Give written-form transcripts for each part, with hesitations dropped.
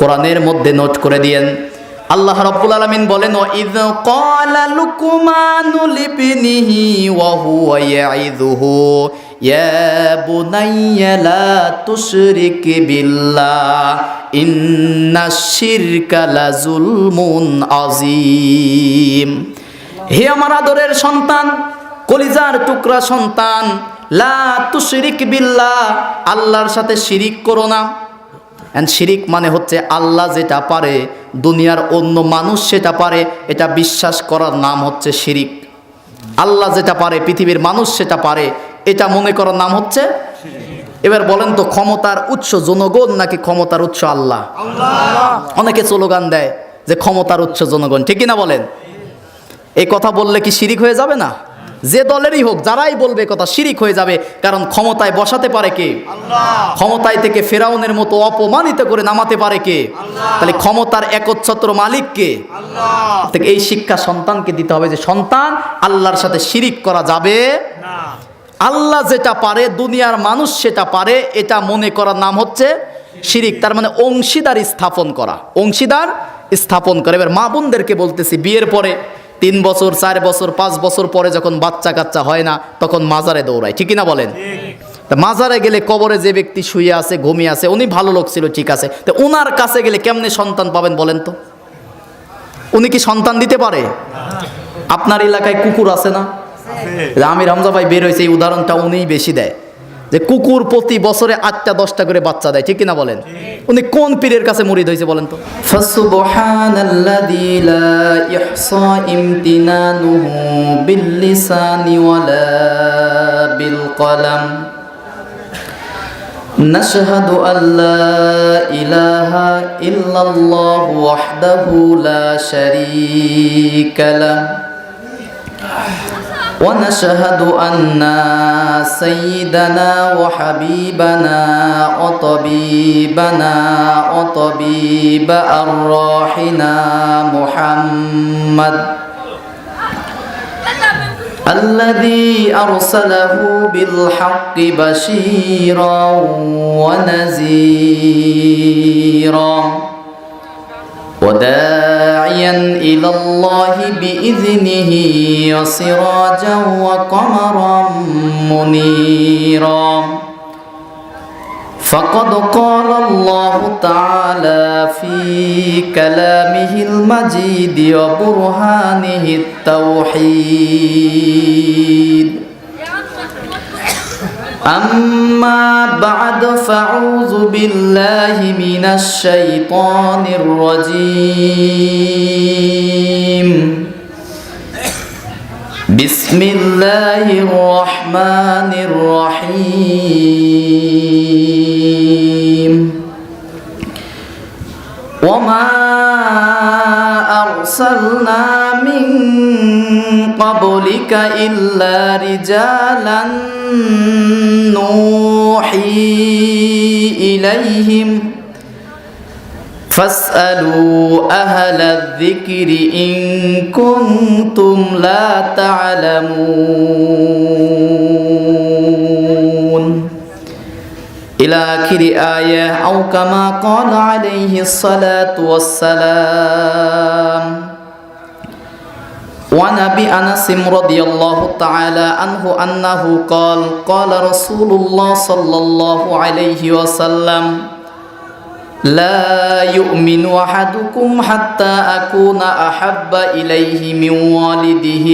কোরআনের মধ্যে নোট করে দিয়েন। আল্লাহ রাব্বুল আলামিন বলেন, ইয ক্বালা লুকমানু লিবনিহি ওয়া হুয়া ইয়াইযুহু ইয়া বুনাইয়া লা তুশরিক বিল্লাহ ইন্নাশ শিরকা লাযুলমুন আযীম। হে আমার আদরের সন্তান, কলিজার টুকরা সন্তান, লা তুশরিক বিল্লাহ, আল্লাহর সাথে শিরিক করো না। শিরিক মানে হচ্ছে আল্লাহ যেটা পারে দুনিয়ার অন্য মানুষ সেটা পারে, এটা বিশ্বাস করার নাম হচ্ছে শিরিক। আল্লাহ যেটা পারে পৃথিবীর মানুষ সেটা পারে, এটা মনে করার নাম হচ্ছে। এবার বলেন তো, ক্ষমতার উৎস জনগণ নাকি ক্ষমতার উৎস আল্লাহ? অনেকে স্লোগান দেয় যে ক্ষমতার উৎস জনগণ, ঠিক কিনা বলেন? এই কথা বললে কি শিরিক হয়ে যাবে না? যে দলেরই হোক, যারাই বলবে কথা, শিরিক হয়ে যাবে। কারণ ক্ষমতায় বসাতে পারে কে? আল্লাহ। ক্ষমতায় থেকে ফেরাউনের মতো অপমানিত করে নামাতে পারে কে? আল্লাহ। তাহলে ক্ষমতার একচ্ছত্র মালিক কে? আল্লাহ। এই শিক্ষা সন্তানকে দিতে হবে যে সন্তান, আল্লাহর সাথে শিরিক করা যাবে না। আল্লাহ যেটা পারে দুনিয়ার মানুষ সেটা পারে, এটা মনে করার নাম হচ্ছে শিরিক। তার মানে অংশীদার স্থাপন করা, অংশীদার স্থাপন করে। এবার মা বোনদেরকে বলতেছি, বিয়ের পরে 3 বছর 4 বছর 5 বছর পরে যখন বাচ্চা কাচ্চা হয় না, তখন মাজারে দৌড়ায়, ঠিক কিনা বলেন? তা মাজারে গেলে কবরে যে ব্যক্তি শুয়ে আছে, ঘুমিয়ে আছে, উনি ভালো লোক ছিল, ঠিক আছে, তো ওনার কাছে গেলে কেমনে সন্তান পাবেন বলেন তো? উনি কি সন্তান দিতে পারে? আপনার এলাকায় কুকুর আছে না? আমির হামজা ভাই বের হয়েছে, এই উদাহরণটা উনিই বেশি দেয়, যে কুকুর প্রতি বছরে 8টা 10টা করে বাচ্চা দেয়, ঠিক কিনা বলেন? উনি কোন পীরের কাছে মুরিদ হয়েছে বলেন তো? ফাসুবহানাল্লাযী লা ইহসা ইমতিনানুহু বিল লিসানি ওয়ালা বিল কলাম নাশহাদু আল্লা ইলাহা ইল্লাল্লাহু ওয়াহদাহু লা শারীকা লাহু ونشهد أن سيدنا وحبيبنا وطبيبنا وطبيب أرواحنا محمد الذي أرسله بالحق بشيرا ونذيرا وداعيا إلى الله بإذنه وسراجا وقمرا منيرا فقد قال الله تعالى في كلامه المجيد وبرهانه التوحيد أما بعد فأعوذ بالله من الشيطان الرجيم بسم الله الرحمن الرحيم وما أرسلنا من قبلك إلا رجالا نوحي إليهم فاسألوا أهل الذكر إن كنتم لا تعلمون إلى آخر آية أو كما قال عليه الصلاة والسلام. وعن أبي أنس رضي الله تعالى عنه أنه قال قال رسول الله صلى الله عليه وسلم لا يؤمن أحدكم حتى أكون أحب إليه من والده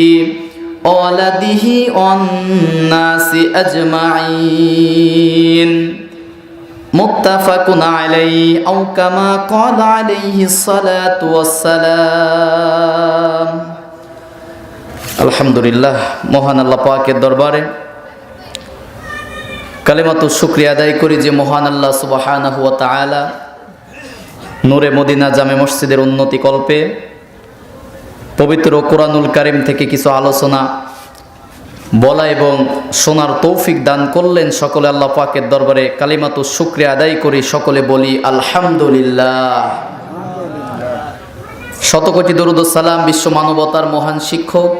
وولده والناس أجمعين متفق عليه أو كما قال عليه الصلاة والسلام. আলহামদুলিল্লাহ, মহান আল্লাহ পাকের দরবারে কালেমাতু শুকরিয়া আদায় করি যে মহান আল্লাহ সুবহানাহু ওয়া তাআলা নূরে মদিনা জামে মসজিদের উন্নতি কল্পে পবিত্র কোরআনুল কারীম থেকে কিছু আলোচনা বলা এবং শোনার তৌফিক দান করলেন। সকলে আল্লাহ পাকের দরবারে কালেমাতু শুকরিয়া আদায় করি, সকলে বলি আলহামদুলিল্লাহ। শতকোটি দরুদ ও সালাম বিশ্ব মানবতার মহান শিক্ষক,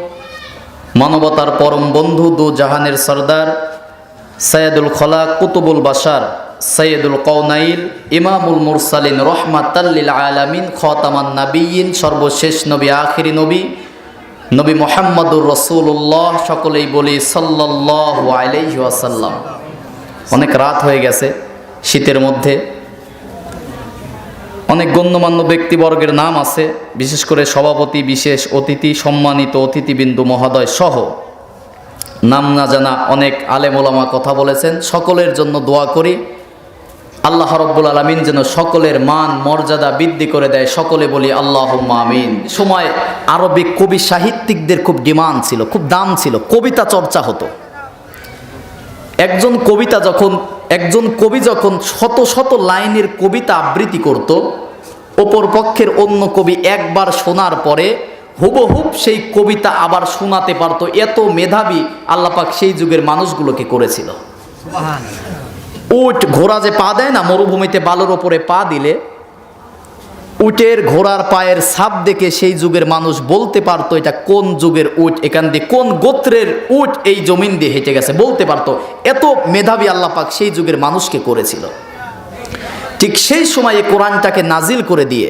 মানবতার পরম বন্ধু, দু জাহানের সরদার, সাইয়্যিদুল খলাক, কুতুবুল বাশার সৈয়দুল কওনাইল, ইমামুল মুরসালিন, রহমাতাল লিল আলামিন, খাতামান নাবিয়্যিন, সর্বশেষ নবী, আখিরি নবী, নবী মুহাম্মদুর রাসূলুল্লাহ, সকলেই বলি সাল্লাল্লাহু আলাইহি ওয়াসাল্লাম। অনেক রাত হয়ে গেছে, শীতের মধ্যে অনেক গণ্যমান্য ব্যক্তিবর্গের নাম আছে, বিশেষ করে সভাপতি, বিশেষ অতিথি, সম্মানিত অতিথিবৃন্দ মহোদয় সহ নাম না জানা অনেক আলেম ওলামা কথা বলেছেন। সকলের জন্য দোয়া করি, আল্লাহ রাব্বুল আলামিন যেন সকলের মান মর্যাদা বৃদ্ধি করে দেয়। সকলে বলি আল্লাহুম্মা আমিন। সময় আরবিক কবি সাহিত্যিকদের খুব ডিমান্ড ছিল, খুব দাম ছিল, কবিতা চর্চা হতো। একজন কবি যখন শত শত লাইনের কবিতা আবৃত্তি করত, অপর পক্ষের অন্য কবি একবার শোনার পরে হুবহুব সেই কবিতা আবার শোনাতে পারতো। এত মেধাবী আল্লাহ পাক সেই যুগের মানুষগুলোকে করেছিল। উট, ঘোড়া যে পা দেয় না মরুভূমিতে, বালুর ওপরে পা দিলে উটের ঘোড়ার পায়ের ছাপ দেখে সেই যুগের মানুষ বলতে পারতো এটা কোন যুগের উট, এখান দিয়ে কোন গোত্রের উট এই জমিন দিয়ে হেঁটে গেছে বলতে পারতো। এত মেধাবী আল্লাহ পাক সেই যুগের মানুষকে করেছিল। ঠিক সেই সময়ে কোরআনটাকে নাজিল করে দিয়ে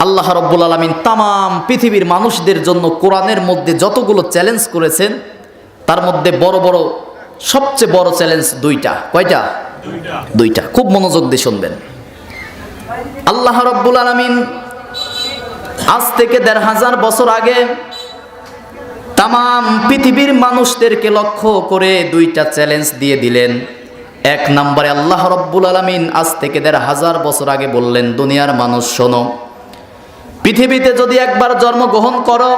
আল্লাহ রাব্বুল আলামিন তামাম পৃথিবীর মানুষদের জন্য কোরআনের মধ্যে যতগুলো চ্যালেঞ্জ করেছেন, তার মধ্যে সবচেয়ে বড় চ্যালেঞ্জ দুইটা। কয়টা? দুইটা। খুব মনোযোগ দিয়ে শুনবেন। আল্লাহ রাব্বুল আলামিন আজ থেকে ১৫০০ বছর আগে তামাম পৃথিবীর মানুষদেরকে লক্ষ্য করে দুইটা চ্যালেঞ্জ দিয়ে দিলেন। এক নম্বরে আল্লাহ রাব্বুল আলামিন আজ থেকে ১৫০০ বছর আগে বললেন, দুনিয়ার মানুষ শোনো, পৃথিবীতে যদি একবার জন্মগ্রহণ করো,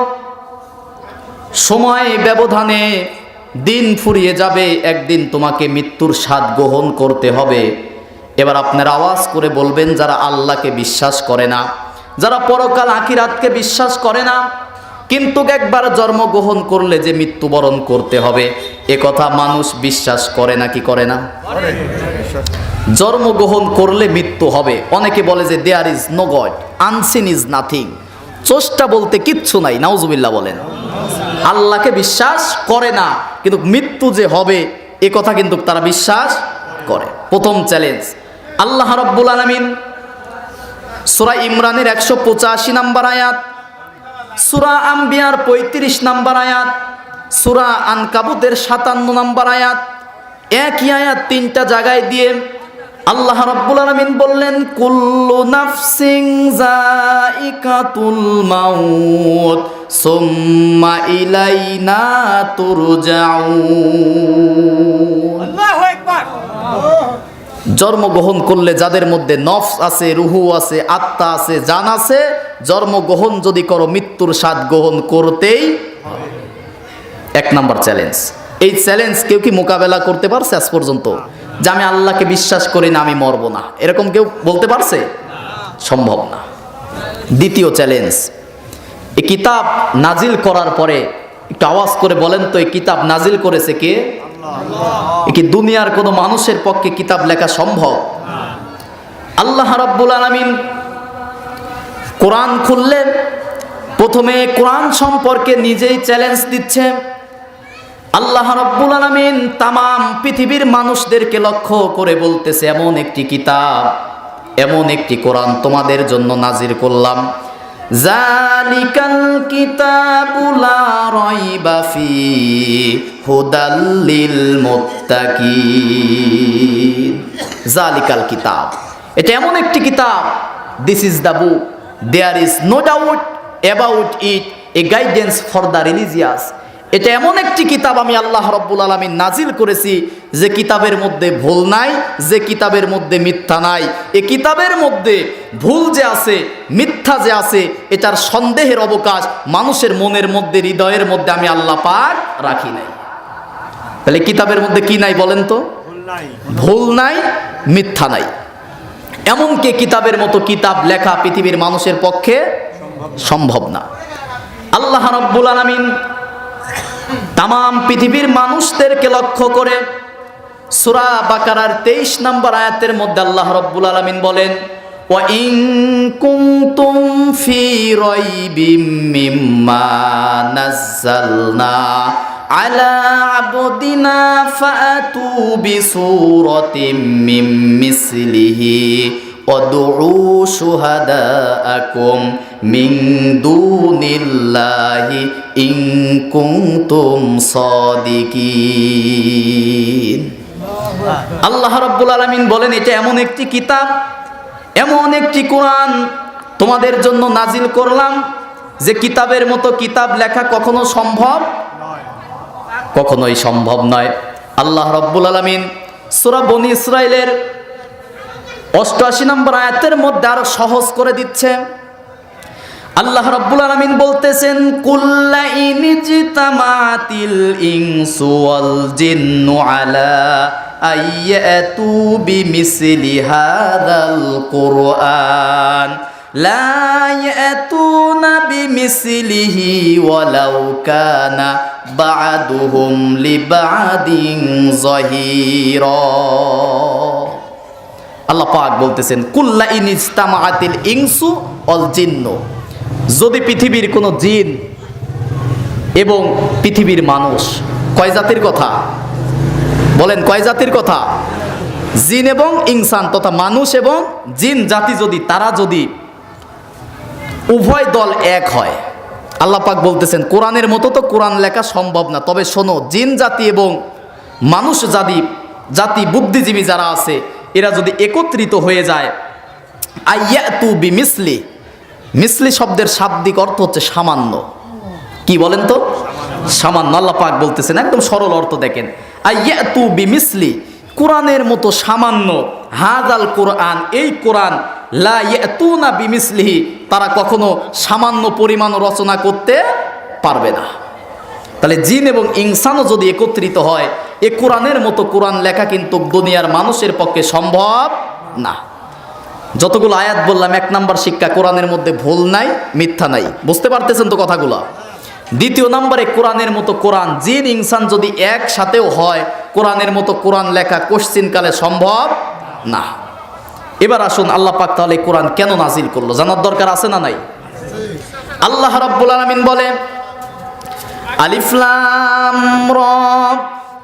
সময় ব্যবধানে দিন ফুরিয়ে যাবে, একদিন তোমাকে মৃত্যুর স্বাদ গ্রহণ করতে হবে। এবার আপনারা আওয়াজ করে বলবেন, যারা আল্লাহকে বিশ্বাস করে না, যারা পরকাল আখিরাতকে বিশ্বাস করে না, কিন্তু একবার জন্মগ্রহণ করলে যে মৃত্যুবরণ করতে হবে, এ কথা মানুষ বিশ্বাস করে না কি করে না? জন্মগ্রহণ করলে মৃত্যু হবে। অনেকে বলে যে there is no God, unseen is nothing, স্রষ্টা বলতে কিচ্ছু নাই, নাউজুবিল্লাহ বলেন। আল্লাহকে বিশ্বাস করে না, কিন্তু মৃত্যু যে হবে এ কথা কিন্তু তারা বিশ্বাস করে। প্রথম চ্যালেঞ্জ আল্লাহ রাব্বুল আলামিন সূরা ইমরানের ১৮৫ নম্বর আয়াত, সূরা আম্বিয়ার ৩৫ নম্বর আয়াত, সূরা আনকাবুতের ৫৭ নম্বর আয়াত, একই আয়াত তিনটা জায়গায় দিয়ে আল্লাহ রাব্বুল আলামিন বললেন, কুল্লু নাফসিন যায়িকাতুল মাউত সুম্মা ইলাইনা তুরজাউন। আল্লাহু আকবার। জন্মগ্রহণ করলে যাদের মধ্যে নফস আছে, রুহু আছে, আত্মা আছে, জান আছে, জন্মগ্রহণ যদি করো মৃত্যুর স্বাদ গ্রহণ করতেই হবে। এক নাম্বার চ্যালেঞ্জ। এই চ্যালেঞ্জ কেউ কি মোকাবেলা করতে পারছে আজ পর্যন্ত? যে আমি আল্লাহকে বিশ্বাস করি না, আমি মরব না, এরকম কেউ বলতে পারছে? সম্ভব না। দ্বিতীয় চ্যালেঞ্জ, এই কিতাব নাজিল করার পরে একটু আওয়াজ করে বলেন তো, এই কিতাব নাজিল করেছে কে? আল্লাহ। কি দুনিয়ার কোনো মানুষের পক্ষে কিতাব লেখা সম্ভব? আল্লাহ রাব্বুল আলামিন কোরআন খুললেন, প্রথমে কোরআন সম্পর্কে নিজেই চ্যালেঞ্জ দিচ্ছে। আল্লাহ রাব্বুল আলামিন তামাম পৃথিবীর মানুষদেরকে লক্ষ্য করে বলতেছে, এমন একটি কিতাব, এমন একটি কোরআন তোমাদের জন্য নাজিল করলাম। জালিকাল কিতাবু লা রাইবা ফিহি হুদাল লিল মুত্তাকিন। জালিকাল কিতাব, এটা এমন একটি কিতাব, this is the book, there is no doubt about it a guidance for the religious. এটা এমন একটি কিতাব আমি আল্লাহ রাব্বুল আলামিন নাজিল করেছি, যে কিতাবের মধ্যে ভুল নাই, যে কিতাবের মধ্যে মিথ্যা নাই। এই কিতাবের মধ্যে ভুল যে আছে, মিথ্যা যে আছে, এটার সন্দেহের অবকাশ মানুষের মনের মধ্যে, হৃদয়ের মধ্যে আমি আল্লাহ পাক রাখি নাই। তাহলে কিতাবের মধ্যে কি নাই বলেন তো? ভুল নাই, মিথ্যা নাই। এমনকি কিতাবের মতো কিতাব লেখা পৃথিবীর মানুষের পক্ষে সম্ভব না। আল্লাহ রাব্বুল আলামিন তামাম পৃথিবীর মানুষদেরকে লক্ষ্য করে সূরা বাকারার ২৩ নম্বর আয়াতের মধ্যে আল্লাহ রাব্বুল আলামিন বলেন, ওয়া ইন কুনতুম ফি রাইবিম মিম্মা নাযালনা আলা আবদিনা ফাতু বিসূরাতিম মিন মিসলিহি ওয়াদউ শুহাদাআকুম মিন দুনিল্লাহি ইন কুনতুম সাদিকিন। আল্লাহ রাব্বুল আলামিন বলেন, এটা এমন একটি কিতাব, এমন একটি কোরআন তোমাদের জন্য নাজিল করলাম যে কিতাবের মতো কিতাব লেখা কখনো সম্ভব কখনোই সম্ভব নয়। আল্লাহ রাব্বুল আলামিন সূরা বনী ইসরাইলের 88 নম্বর আয়াতের মধ্যে আরো সহজ করে দিচ্ছে। আল্লাহ রাব্বুল আলামিন বলতেছেন, কুল্লা ইনজিতামাতিল ইনসু ওয়াল জিন্নু আলা আইয়াতু বিমিসলি হাযাল কুরআন লা ইয়াতুনা বিমিসলিহি ওয়ালাউ কানা বা'দুহুম লিবা'দিন যাহিরা। আল্লাহ পাক বলতেছেন, কুল্লা ইনজিতামাতিল ইনসু ওয়াল জিন্নু, যদি পৃথিবীর কোনো জিন এবং পৃথিবীর মানুষ, কয় জাতির কথা বলেন, কয় জাতির কথা? জিন এবং ইনসান তথা মানুষ এবং জিন জাতি তারা যদি উভয় দল এক হয়, আল্লাহ পাক বলতেছেন কোরআনের মতো তো কোরআন লেখা সম্ভব না। তবে শোনো, জিন জাতি এবং মানুষ জাতি বুদ্ধিজীবী যারা আছে এরা যদি একত্রিত হয়ে যায়, আইয়াতু বিমিসলি, মিসলি শব্দের শাব্দিক অর্থ হচ্ছে সামান্য। কি বলেন তো? সামান্য। আল্লাহ পাক বলতেছেন, একদম সরল অর্থ দেখেন, আইয়াতু বিমিসলি, কোরআনের মতো সামান্য, হাযাল কোরআন, এই কোরআন, লা ইয়াতুনা বিমিসলিহি, তারা কখনো সামান্য পরিমাণ রচনা করতে পারবে না। তাহলে জিন এবং ইনসানও যদি একত্রিত হয়, এই কোরআনের মতো কোরআন লেখা কিন্তু দুনিয়ার মানুষের পক্ষে সম্ভব না। যতগুলো আয়াত বললাম, 1 নাম্বার শিক্ষা, কোরআনের মধ্যে ভুল নাই, মিথ্যা নাই। বুঝতে পারতেছেন তো কথাগুলো? 2 নম্বরে, কোরআনের মতো কোরআন, জিন ইনসান যদি একসাথেও হয়, কোরআনের মতো কোরআন লেখা কোশ্চিনকালে সম্ভব না। এবার আসুন, আল্লাহ পাক তাহলে কোরআন কেন নাজিল করলো জানার দরকার আছে না নাই? আল্লাহ রাব্বুল আলামিন বলে, আলিফ লাম রা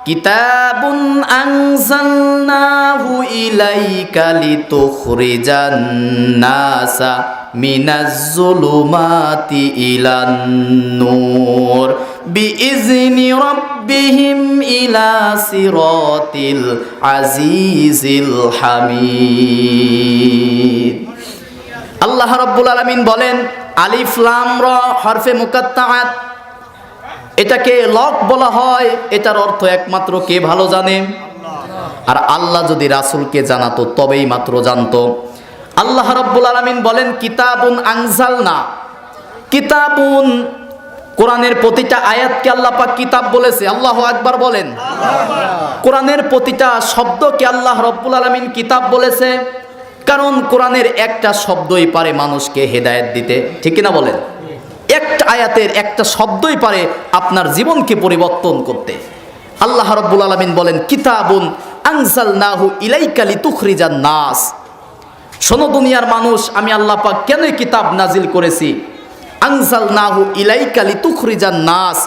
কিতাবুন আনজালনাহু ইলাইকা লিতুখরিজান নাসা মিনাজ যুলুমাতি ইলান নূর বিইজনি রাব্বিহিম ইলা সিরাতিল আজিজিল হামিদ। আল্লাহ রাব্বুল আলামিন বলেন, আলিফ লাম রা হরফে মুকাত্তাআত, এটাকে লক বলা হয়। এটার অর্থ একমাত্র কে ভালো জানে? আর আল্লাহ যদি রাসূলকে জানাতো তবেই মাত্র জানতো। আল্লাহ রাব্বুল আলামিন বলেন, কিতাবুন আনজালনা, কিতাবুন, কোরআনের প্রতিটা আয়াতকে আল্লাহ পাক কিতাব বলেছে। আল্লাহু আকবার বলেন। কোরআনের প্রতিটা শব্দকে আল্লাহ রাব্বুল আলামিন কিতাব বলেছে, কারণ কোরআনের একটা শব্দই পারে মানুষকে হেদায়েত দিতে। ঠিক কিনা বলেন? একটা আয়াতের একটা শব্দই পারে আপনার জীবনকে পরিবর্তন করতে। আল্লাহ রাব্বুল আলামিন বলেন, কিতাবুন আনজালনাহু ইলাইকা লিতুখরিজান নাস। শোনো দুনিয়ার মানুষ, আমি আল্লাহ পাক কেন কিতাব নাজিল করেছি? আনজালনাহু ইলাইকা লিতুখরিজান নাস,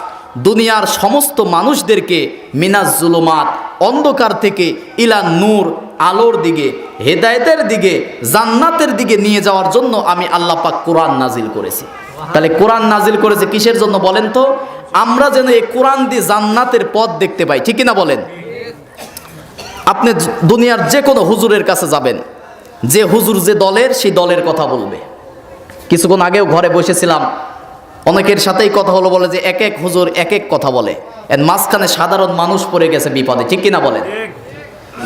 দুনিয়ার সমস্ত মানুষদেরকে মিনাজ যুলুমাত, অন্ধকার থেকে, ইলা নূর, আলোর দিকে, হেদায়েতের দিকে, জান্নাতের দিকে নিয়ে যাওয়ার জন্য আমি আল্লাহ পাক কোরআন নাজিল করেছি। তাহলে কোরআন নাজিল করেছে কিসের জন্য বলেন তো? আমরা যেন এই কোরআন দিয়ে জান্নাতের পথ দেখতে পাই। ঠিক না বলেন? আপনি দুনিয়ার যে কোনো হুজুরের কাছে যাবেন, যে হুজুর যে দলের, সেই দলের কথা বলবে। কিছুক্ষণ আগেও ঘরে বসেছিলাম, অনেকের সাথেই কথা হলো, বলে যে এক এক হুজুর এক এক কথা বলে, এর মাঝখানে সাধারণ মানুষ পড়ে গেছে বিপদে। ঠিক কিনা বলেন?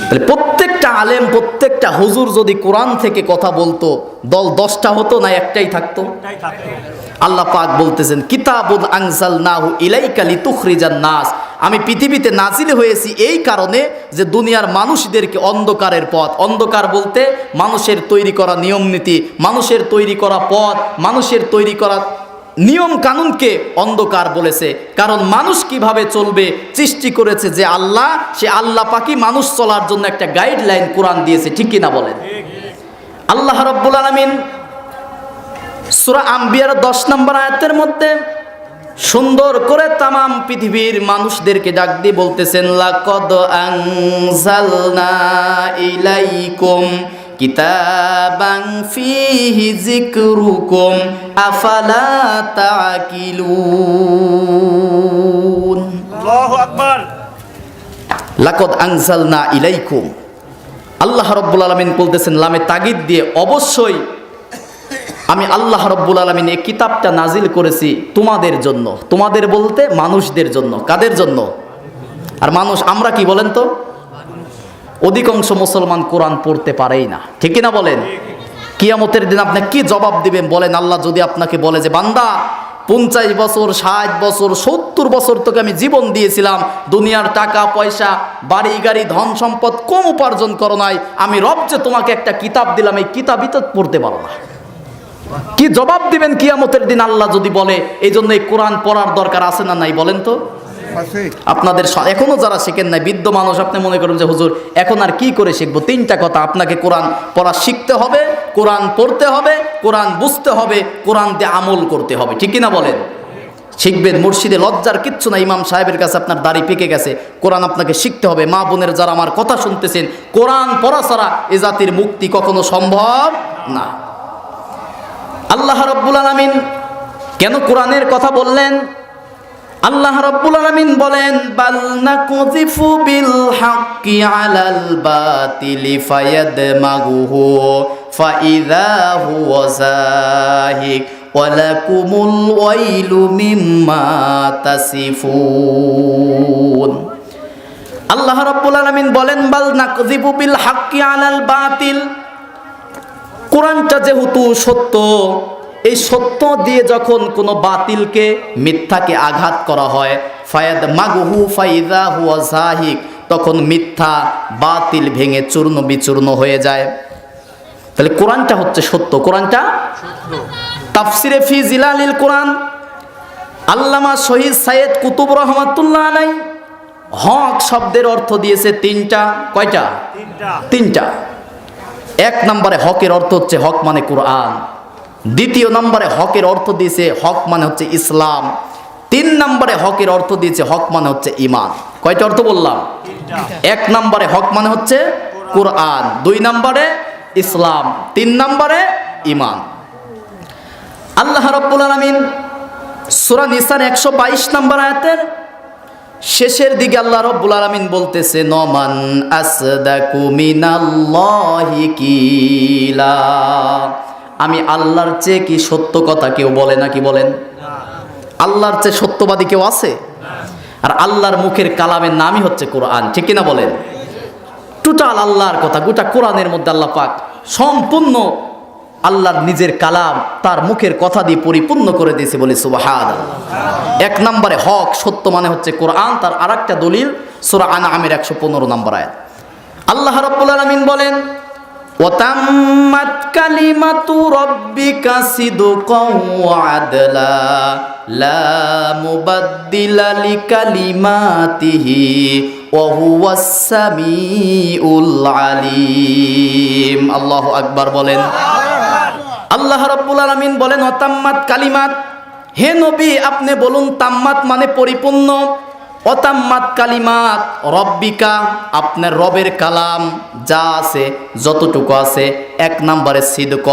তাহলে প্রত্যেকটা আলেম, প্রত্যেকটা হুজুর যদি কোরআন থেকে কথা বলতো, দল 10টা হতো না একটাই থাকতো? আল্লাহ পাক বলতেছেন, কিতাবুন আনজালনাহু ইলাইকা লিতুখরিজান নাস, আমি পৃথিবীতে নাজিল হয়েছি এই কারণে যে দুনিয়ার মানুষদেরকে অন্ধকারের পথ, অন্ধকার বলতে মানুষের তৈরি করা নিয়ম নীতি, মানুষের তৈরি করা পথ, মানুষের তৈরি করা নিয়ম কানুনকে অন্ধকার বলেছে। কারণ মানুষ কিভাবে চলবে সৃষ্টি করেছে যে আল্লাহ, সে আল্লাহ পাকই মানুষ চলার জন্য একটা গাইডলাইন কোরআন দিয়েছে। ঠিক কিনা বলেন? আল্লাহ রাব্বুল আলামিন সূরা আম্বিয়ার 10 নম্বর আয়াতের মধ্যে সুন্দর করে তামাম পৃথিবীর মানুষদেরকে ডাক দিয়ে বলতেছেন, লাকাদ আনজালনা ইলাইকুম কিতাবান ফীহি যিকরুকুম আফালা তাকিলুন। আল্লাহু আকবার। লাকাদ আনজালনা ইলাইকুম, আল্লাহ রাব্বুল আলামিন বলতেছেন লামে তাগিদ দিয়ে, অবশ্যই আমি আল্লাহ রাব্বুল আলামিন এই কিতাবটা নাজিল করেছি তোমাদের জন্য। তোমাদের বলতে মানুষদের জন্য। কাদের জন্য? আর মানুষ আমরা কি বলেন তো? অধিকাংশ মুসলমান কোরআন পড়তে পারেই না, ঠিক না বলেন? কিয়ামতের দিন আপনি কি জবাব দিবেন বলেন? আল্লাহ যদি আপনাকে বলে যে বান্দা 50 বছর, 60 বছর, 70 বছর তোকে আমি জীবন দিয়েছিলাম, দুনিয়ার টাকা পয়সা, বাড়ি গাড়ি, ধন সম্পদ কম উপার্জন করো নাই, আমি রব যে তোমাকে একটা কিতাব দিলাম, এই কিতাবই তো পড়তে পারো না। কি জবাব দিবেন কিয়ামতের দিন আল্লাহ যদি বলে? এই জন্য এই কোরআন পড়ার দরকার আছে না নাই বলেন তো? আপনাদের এখনো যারা শিখেন নাই, বৃদ্ধ মানুষ, আপনি মনে করেন যে হুজুর এখন আর কি করে শিখবো? 3টা কথা, আপনাকে কোরআন পড়া শিখতে হবে, কোরআন পড়তে হবে, কোরআন বুঝতে হবে, কোরআন দিয়ে আমল করতে হবে, ঠিক কিনা বলেন? শিখবেন মুর্শিদে, লজ্জার কিচ্ছু না। ইমাম সাহেবের কাছে আপনার দাড়ি পেকে গেছে, কোরআন আপনাকে শিখতে হবে। মা বোনের যারা আমার কথা শুনতেছেন, কোরআন পড়া ছাড়া এ জাতির মুক্তি কখনো সম্ভব না। আল্লাহ রাব্বুল আলামিন কেন কোরআনের কথা বললেন? আল্লাহ রাব্বুল আলামিন বলেন, বাল নাকুযিফু বিল হাক্কি আলাল বাতিলি ফায়াদমাগুহু ফাইযা হুয়া যাহিক ওয়া লাকুমুল ওয়াইলু মিম্মা তাসিফুন। আল্লাহ রাব্বুল আলামিন বলেন, বাল নাকুযিফু বিল হাক্কি আলাল বাতিল, কোরআনটা যেহেতু সত্য, এই সত্য দিয়ে যখন কোনো বাতিলকে, মিথ্যাকে আঘাত করা হয়, ফায়াদ মাগুহু ফাইদা হুয়া জাহিক, তখন মিথ্যা বাতিল ভেঙে চূর্ণ বিচূর্ণ হয়ে যায়। তাহলে কোরআনটা হচ্ছে সত্য, কোরআনটা তাফসিরে ফি জিলালিল কোরআন আল্লামা শহীদ সাইয়েদ কুতুব রহমাতুল্লাহ আলাইহি হক শব্দের অর্থ দিয়েছে 3টা। কয়টা? 3টা। 1 নম্বরে হকের অর্থ হচ্ছে হক মানে কোরআন। 2 নম্বরে হকের অর্থ দিয়েছে হক মানে হচ্ছে ইসলাম। 3 নম্বরে হকের অর্থ দিয়েছে হক মানে হচ্ছে ঈমান। কয়টা অর্থ বললাম? 1 নম্বরে হক মানে হচ্ছে কোরআন, 2 নম্বরে ইসলাম, 3 নম্বরে ঈমান। আল্লাহ রাব্বুল আলামিন সূরা নিসার 122 নম্বর আয়াতের শেষের দিকে আল্লাহ রাব্বুল আলামিন বলতেছে, নমান আসদাকু মিনাল্লাহি কিলা, আমি আল্লাহর চেয়ে কি সত্য কথা কেউ বলে নাকি? বলেন, আল্লাহর চেয়ে সত্যবাদী কেউ আছে? আর আল্লাহর মুখের কালামের নামই হচ্ছে কোরআন, ঠিক কিনা বলেন? টোটাল আল্লাহর কথা, গোটা কোরআনের মধ্যে আল্লাহ পাক সম্পূর্ণ আল্লাহর নিজের কালাম তার মুখের কথা দিয়ে পরিপূর্ণ করে দিয়েছে, বলে সুবহানাল্লাহ। 1 নম্বরে হক সত্য মানে হচ্ছে কোরআন। তার আরেকটা দলিল সূরা আনআমের 115 নম্বর আয়াত। আল্লাহ রাব্বুল আলামিন বলেন, ওয়াতাম্মাত কালিমাতু রাব্বিকা সিদকাও ওয়া আদলা লা মুবাদ্দিলা লিকালিমাতিহি ওয়া হুয়াস সামিউল আলিম। আল্লাহু আকবার বলেন। আল্লাহ রাব্বুল আলামিন বলেন, ওয়াতাম্মাত কালিমাত, হে নবী আপনি বলুন তাম্মাত মানে পরিপূর্ণ, অতাম্মাত কালিমাত রব্বিকা, আপনার রবের কালাম যা আছে যতটুকু আছে, 1 নম্বরে সিদক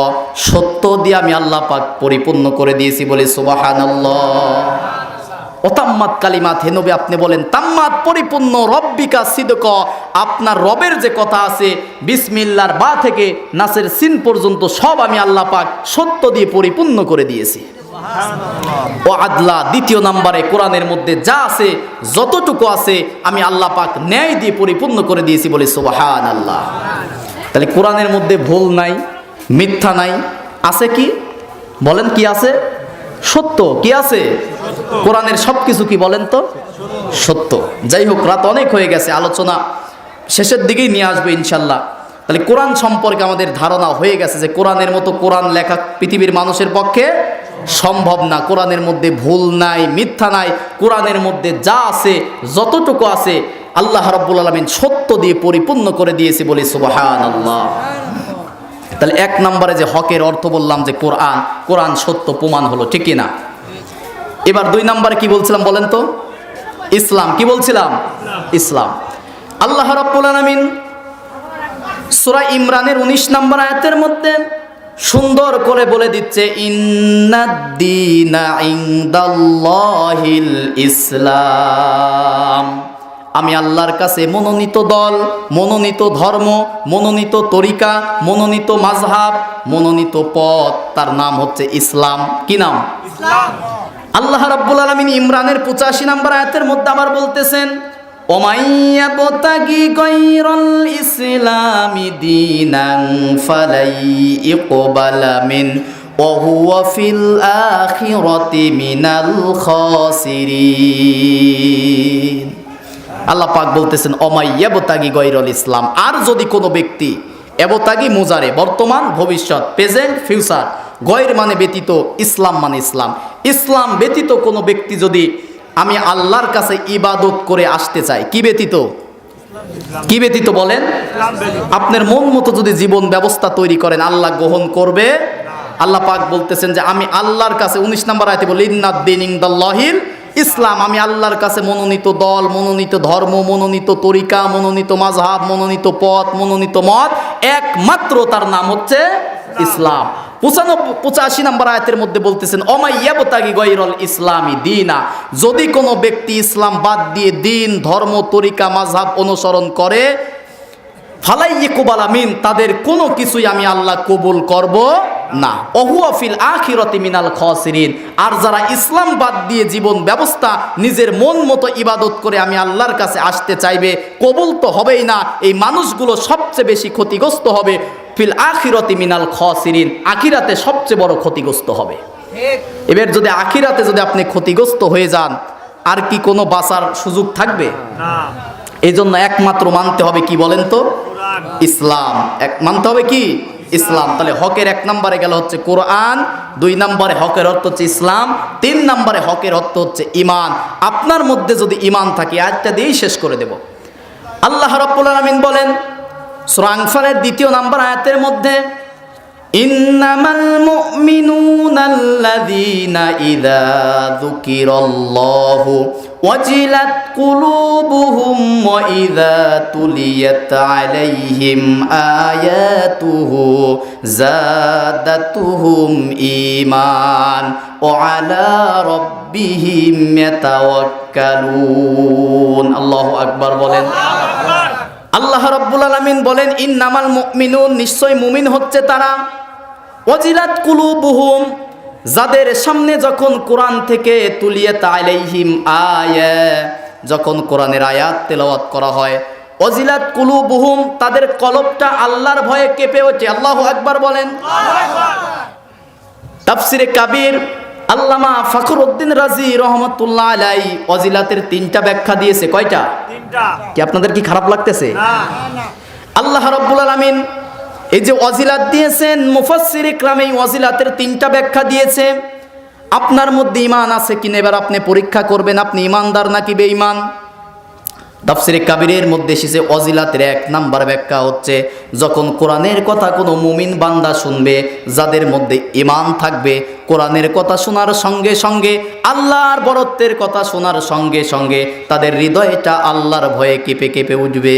সত্য দিয়ে আমি আল্লাহ পাক পরিপূর্ণ করে দিয়েছি, বলে সুবহানাল্লাহ। অতাম্মাত কালিমাত, হে নবী আপনি বলেন তাম্মাত পরিপূর্ণ, রব্বিকা সিদক, আপনার রবের যে কথা আছে বিসমিল্লাহর বা থেকে নাসের সিন পর্যন্ত সব আমি আল্লাহ পাক সত্য দিয়ে পরিপূর্ণ করে দিয়েছি। ও আদলা, 2 নম্বরে কোরআনের মধ্যে যা আছে যতটুকু আছে আমি আল্লাহ পাক ন্যায় দিয়ে পরিপূর্ণ করে দিয়েছি, বলে সুবহানাল্লাহ। তাহলে কোরআনের মধ্যে ভুল নাই, মিথ্যা নাই, আছে কি? বলেন কি আছে? সত্য। কি আছে? কোরআনের সবকিছু কি বলেন তো? সত্য। যাই হোক, রাত অনেক হয়ে গেছে, আলোচনা শেষের দিকেই নিয়ে আসবে ইনশাল্লাহ। তাহলে কোরআন সম্পর্কে আমাদের ধারণা হয়ে গেছে যে কোরআনের মতো কোরআন লেখা পৃথিবীর মানুষের পক্ষে সম্ভব না। কোরআনের মধ্যে ভুল নাই, মিথ্যা নাই, কোরআনের মধ্যে যা আছে যতটুকু আছে আল্লাহ রাব্বুল আলামিন সত্য দিয়ে পরিপূর্ণ করে দিয়েছে, বলে সুবহানাল্লাহ। তাহলে 1 নম্বরে যে হকের অর্থ বললাম যে কোরআন, কোরআন সত্য প্রমাণ হলো, ঠিক না? এবার 2 নম্বরে কি বলছিলাম বলেন তো? ইসলাম। কি বলছিলাম? ইসলাম। আল্লাহ রাব্বুল আলামিন সূরা ইমরানের 19 নম্বর আয়াতের মধ্যে সুন্দর করে বলে দিচ্ছে, ইন্নাদ-দীনা ইনদাল্লাহিল ইসলাম। আমি আল্লাহর কাছে মনোনীত দল, মনোনীত ধর্ম, মনোনীত তরিকা, মনোনীত মাযহাব, মনোনীত পথ, তার নাম হচ্ছে ইসলাম। কি নাম? ইসলাম। আল্লাহ রাব্বুল আলামিন ইমরানের 85 নম্বর আয়াতের মধ্যে আবার বলতেছেন, ওমাইয়াবতাগি গায়রাল ইসলামি দীনান ফালাই ইকবালা মিন ওয়া হুয়া ফিল আখিরাতি মিনাল খাসিরিন। আল্লাহ পাক বলতেছেন, ওমাইয়াবতাগি গায়রাল ইসলাম, আর যদি কোনো ব্যক্তি, এবতাগি মুজারে বর্তমান, ভবিষ্যৎ, প্রেজেন্ট, ফিউচার, গয়র মানে ব্যতীত, ইসলাম মানে ইসলাম, ইসলাম ব্যতীত কোনো ব্যক্তি যদি আমি আল্লাহর কাছে ইবাদত করে আসতে চাই, কি ব্যতীত? কি ব্যতীত বলেন? আপনার মন মতো যদি জীবন ব্যবস্থা তৈরি করেন, আল্লাহ গ্রহণ করবে? আল্লাহ পাক বলতেছেন যে আমি আল্লাহর কাছে 19 নম্বর আয়াতে বলি, ইন্নাদ-দীন ইনদাল্লাহিল ইসলাম। আমি আল্লাহর কাছে মনোনীত দল, মনোনীত ধর্ম, মনোনীত তরিকা, মনোনীত মাযহাব, মনোনীত পথ, মনোনীত মত, একমাত্র তার নাম হচ্ছে ইসলাম। 85 নম্বর আয়াতের মধ্যে বলতেছেন, ওমাইয়াবতাগি গায়রাল ইসলামি দীনা, যদি কোনো ব্যক্তি ইসলাম বাদ দিয়ে দিন, ধর্ম, তরিকা, মাযহাব অনুসরণ করে, ফালাই ইকবালা মিন, তাদের কোনো কিছুই আমি আল্লাহ কবুল করব না। ওহুয়া ফিল আখিরাতি মিনাল খাসিরিন, আর যারা ইসলাম বাদ দিয়ে জীবন ব্যবস্থা নিজের মন মতো ইবাদত করে আমি আল্লাহর কাছে আসতে চাইবে, কবুল তো হবেই না, এই মানুষগুলো সবচেয়ে বেশি ক্ষতিগ্রস্ত হবে। ফিল আখিরাতি মিনাল খাসিরিন, আখিরাতে সবচেয়ে বড় ক্ষতিগ্রস্ত হবে। এবার যদি আখিরাতে যদি আপনি ক্ষতিগ্রস্ত হয়ে যান, আর কি কোনো বাঁচার সুযোগ থাকবে? না। এই জন্য একমাত্র মানতে হবে কি বলেন তো? ইসলাম। মানতে হবে কি? ইসলাম। তাহলে হকের 1 নম্বরে গেল হচ্ছে কোরআন, 2 নম্বরে হকের অর্থ হচ্ছে ইসলাম, 3 নম্বরে হকের অর্থ হচ্ছে ঈমান। আপনার মধ্যে যদি ঈমান থাকে, আয়াতটা দিয়েই শেষ করে দেব। আল্লাহ রাব্বুল আলামিন বলেন সূরা আনফালের 2 নম্বর আয়াতের মধ্যে, ইন্নামাল মুমিনুনাল্লাযীনা ইযা যুকিরাল্লাহু ওয়াজিলাত কুলুবুহুম ওয়া ইযা তুলিয়াত আলাইহিম আয়াতুহু যাদাতুহুম ঈমান ওয়া আলা রাব্বিহিম ইয়াতাওয়াক্কালুন। আল্লাহু আকবার বলেন। আল্লাহ রাব্বুল আলামিন বলেন, ইন্নামাল মুমিনুন, নিশ্চয় মুমিন হচ্ছে তারা, ওয়াজিলাত কুলুবুহুম, যাদের সামনে যখন কোরআন থেকে তুলিয়াত আলাইহিম আয়া, যখন কোরআনের আয়াত তেলাওয়াত করা হয়, ওয়াজিলাত কুলুবুহুম, তাদের কলবটা আল্লাহর ভয়ে কেঁপে ওঠে। আল্লাহু আকবার বলেন। তাফসিরে কাবীর আল্লামা ফখরুদ্দিন রাজি রহমাতুল্লাহ আলাইহি ওয়াজিলাতের 3টা ব্যাখ্যা দিয়েছে। কয়টা? 3টা। কি আপনাদের কি খারাপ লাগতেছে? না। আল্লাহ রাব্বুল আলামিন এই যে ওয়াজিলাত দিয়েছেন, মুফাসসিরে ইকরাম এই ওয়াজিলাতের 3টা ব্যাখ্যা দিয়েছে। আপনার মধ্যে ঈমান আছে কিনা এবার আপনি পরীক্ষা করবেন, আপনি ঈমানদার নাকি বেঈমান। তাফসিরে কাবীরের মধ্যে এসেছে ওয়াজিলাতের 1 নম্বর ব্যাখ্যা হচ্ছে, যখন কোরআনের কথা কোনো মুমিন বান্দা শুনবে, যাদের মধ্যে ঈমান থাকবে, কোরআনের কথা শোনার সঙ্গে সঙ্গে, আল্লাহর বরত্বের কথা শোনার সঙ্গে সঙ্গে তাদের হৃদয়টা আল্লাহর ভয়ে কেঁপে কেঁপে উঠবে।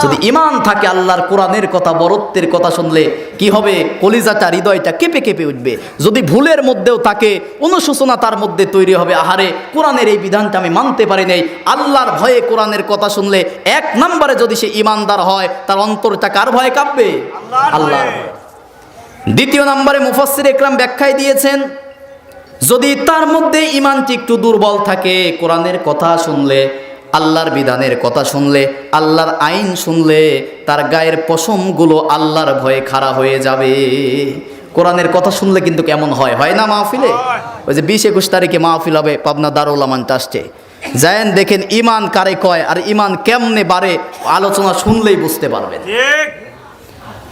যদি ঈমান থাকে, আল্লাহর কোরআনের কথা, বরত্বের কথা শুনলে কি হবে? কলিজাটা, হৃদয়টা কেঁপে কেঁপে উঠবে। যদি ভুলের মধ্যেও থাকে, অনুশোচনা তার মধ্যে তৈরি হবে, আহারে কোরআনের এই বিধানটা আমি মানতে পারি নাই। আল্লাহর ভয়ে কোরআনের কথা শুনলে 1 নম্বরে যদি সে ঈমানদার হয়, তার অন্তরটা কার ভয়ে কাঁপবে? আল্লাহর ভয়ে। 2 নম্বরে মুফাসসির ইকরাম ব্যাখ্যায় দিয়েছেন, যদি তার মধ্যে ঈমানটি একটু দুর্বল থাকে, কোরআনের কথা শুনলে, আল্লাহর বিধানের কথা শুনলে, আল্লাহর আইন শুনলে, তার গায়ের পশমগুলো আল্লাহর ভয়ে খাড়া হয়ে যাবে। কোরআনের কথা শুনলে কিন্তু কেমন হয়, হয় না মাহফিলে? ওই যে 20-21 তারিখে মাহফিল হবে পাবনা দারুল আমান ট্রাস্টে, যায়েন দেখেন ঈমান কারে কয় আর ঈমান কেমনে বাড়ে, আলোচনা শুনলেই বুঝতে পারবেন।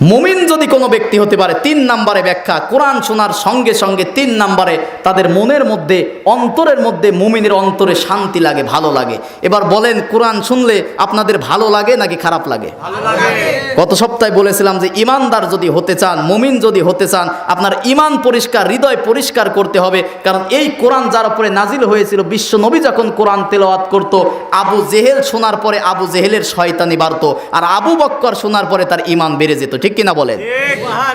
মুমিন যদি কোনো ব্যক্তি হতে পারে, 3 নম্বরে ব্যাখ্যা, কোরআন শোনার সঙ্গে সঙ্গে 3 নম্বরে তাদের মনের মধ্যে, অন্তরের মধ্যে, মুমিনের অন্তরে শান্তি লাগে, ভালো লাগে। এবার বলেন, কোরআন শুনলে আপনাদের ভালো লাগে নাকি খারাপ লাগে? গত সপ্তাহে বলেছিলাম যে ইমানদার যদি হতে চান, মুমিন যদি হতে চান, আপনার ইমান পরিষ্কার, হৃদয় পরিষ্কার করতে হবে। কারণ এই কোরআন যার উপরে নাজিল হয়েছিল, বিশ্ব নবী যখন কোরআন তেলাওয়াত করত, আবু জেহেল শোনার পরে আবু জেহেলের শয়তানি বাড়তো, আর আবু বক্কর শোনার পরে তার ইমান বেড়ে যেত। ঠিক কিনা বলেন?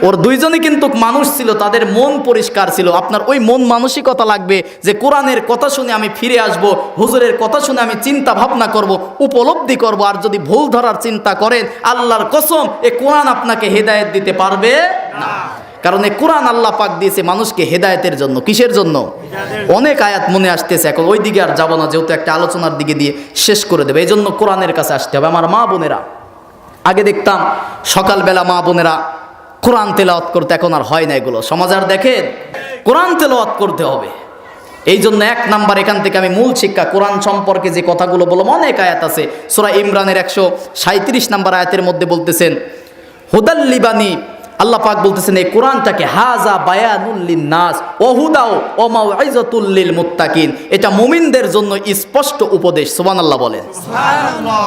ওর দুইজনই কিন্তু মানুষ ছিল, তাদের মন পরিষ্কার ছিল। আপনার ওই মন মানসিকতা লাগবে যে কোরআনের কথা শুনে আমি ফিরে আসব, হুজুরের কথা শুনে আমি চিন্তা ভাবনা করব, উপলব্ধি করব। আর যদি ভুল ধরার চিন্তা করেন, আল্লাহর কসম এ কোরআন আপনাকে হেদায়েত দিতে পারবে না। কারণ এই কোরআন আল্লাহ পাক দিয়েছে মানুষকে হেদায়েতের জন্য। কিসের জন্য? অনেক আয়াত মনে আসতেছে, এখন ওই দিকে আর যাব না, যেহেতু একটা আলোচনার দিকে দিয়ে শেষ করে দেবে। এই জন্য কোরআনের কাছে আসতে হবে। আমার মা বোনেরা, আগে দেখতাম সকালবেলা মা বোনেরা কোরআন তেলাওয়াত করতে, এখন আর হয় না এগুলো। সমাজ আর দেখেন, কোরআন তেলাওয়াত করতে হবে। এই জন্য 1 নাম্বার, এখান থেকে আমি মূল শিক্ষা, কোরআন সম্পর্কে যে কথাগুলো বললাম, অনেক আয়াত আছে। সূরা ইমরানের 137 নম্বর আয়াতের মধ্যে বলতেছেন হুদাল লিবানি, আল্লাহ পাক বলতেছেন এই কোরআনটাকে হাজা বায়ানুল লিন্নাস ওয়া হুদাও ওয়া মাউইজাতুল লিল মুত্তাকিন, এটা মুমিনদের জন্য স্পষ্ট উপদেশ। সুবহানাল্লাহ বলেন। সুবহানাল্লাহ।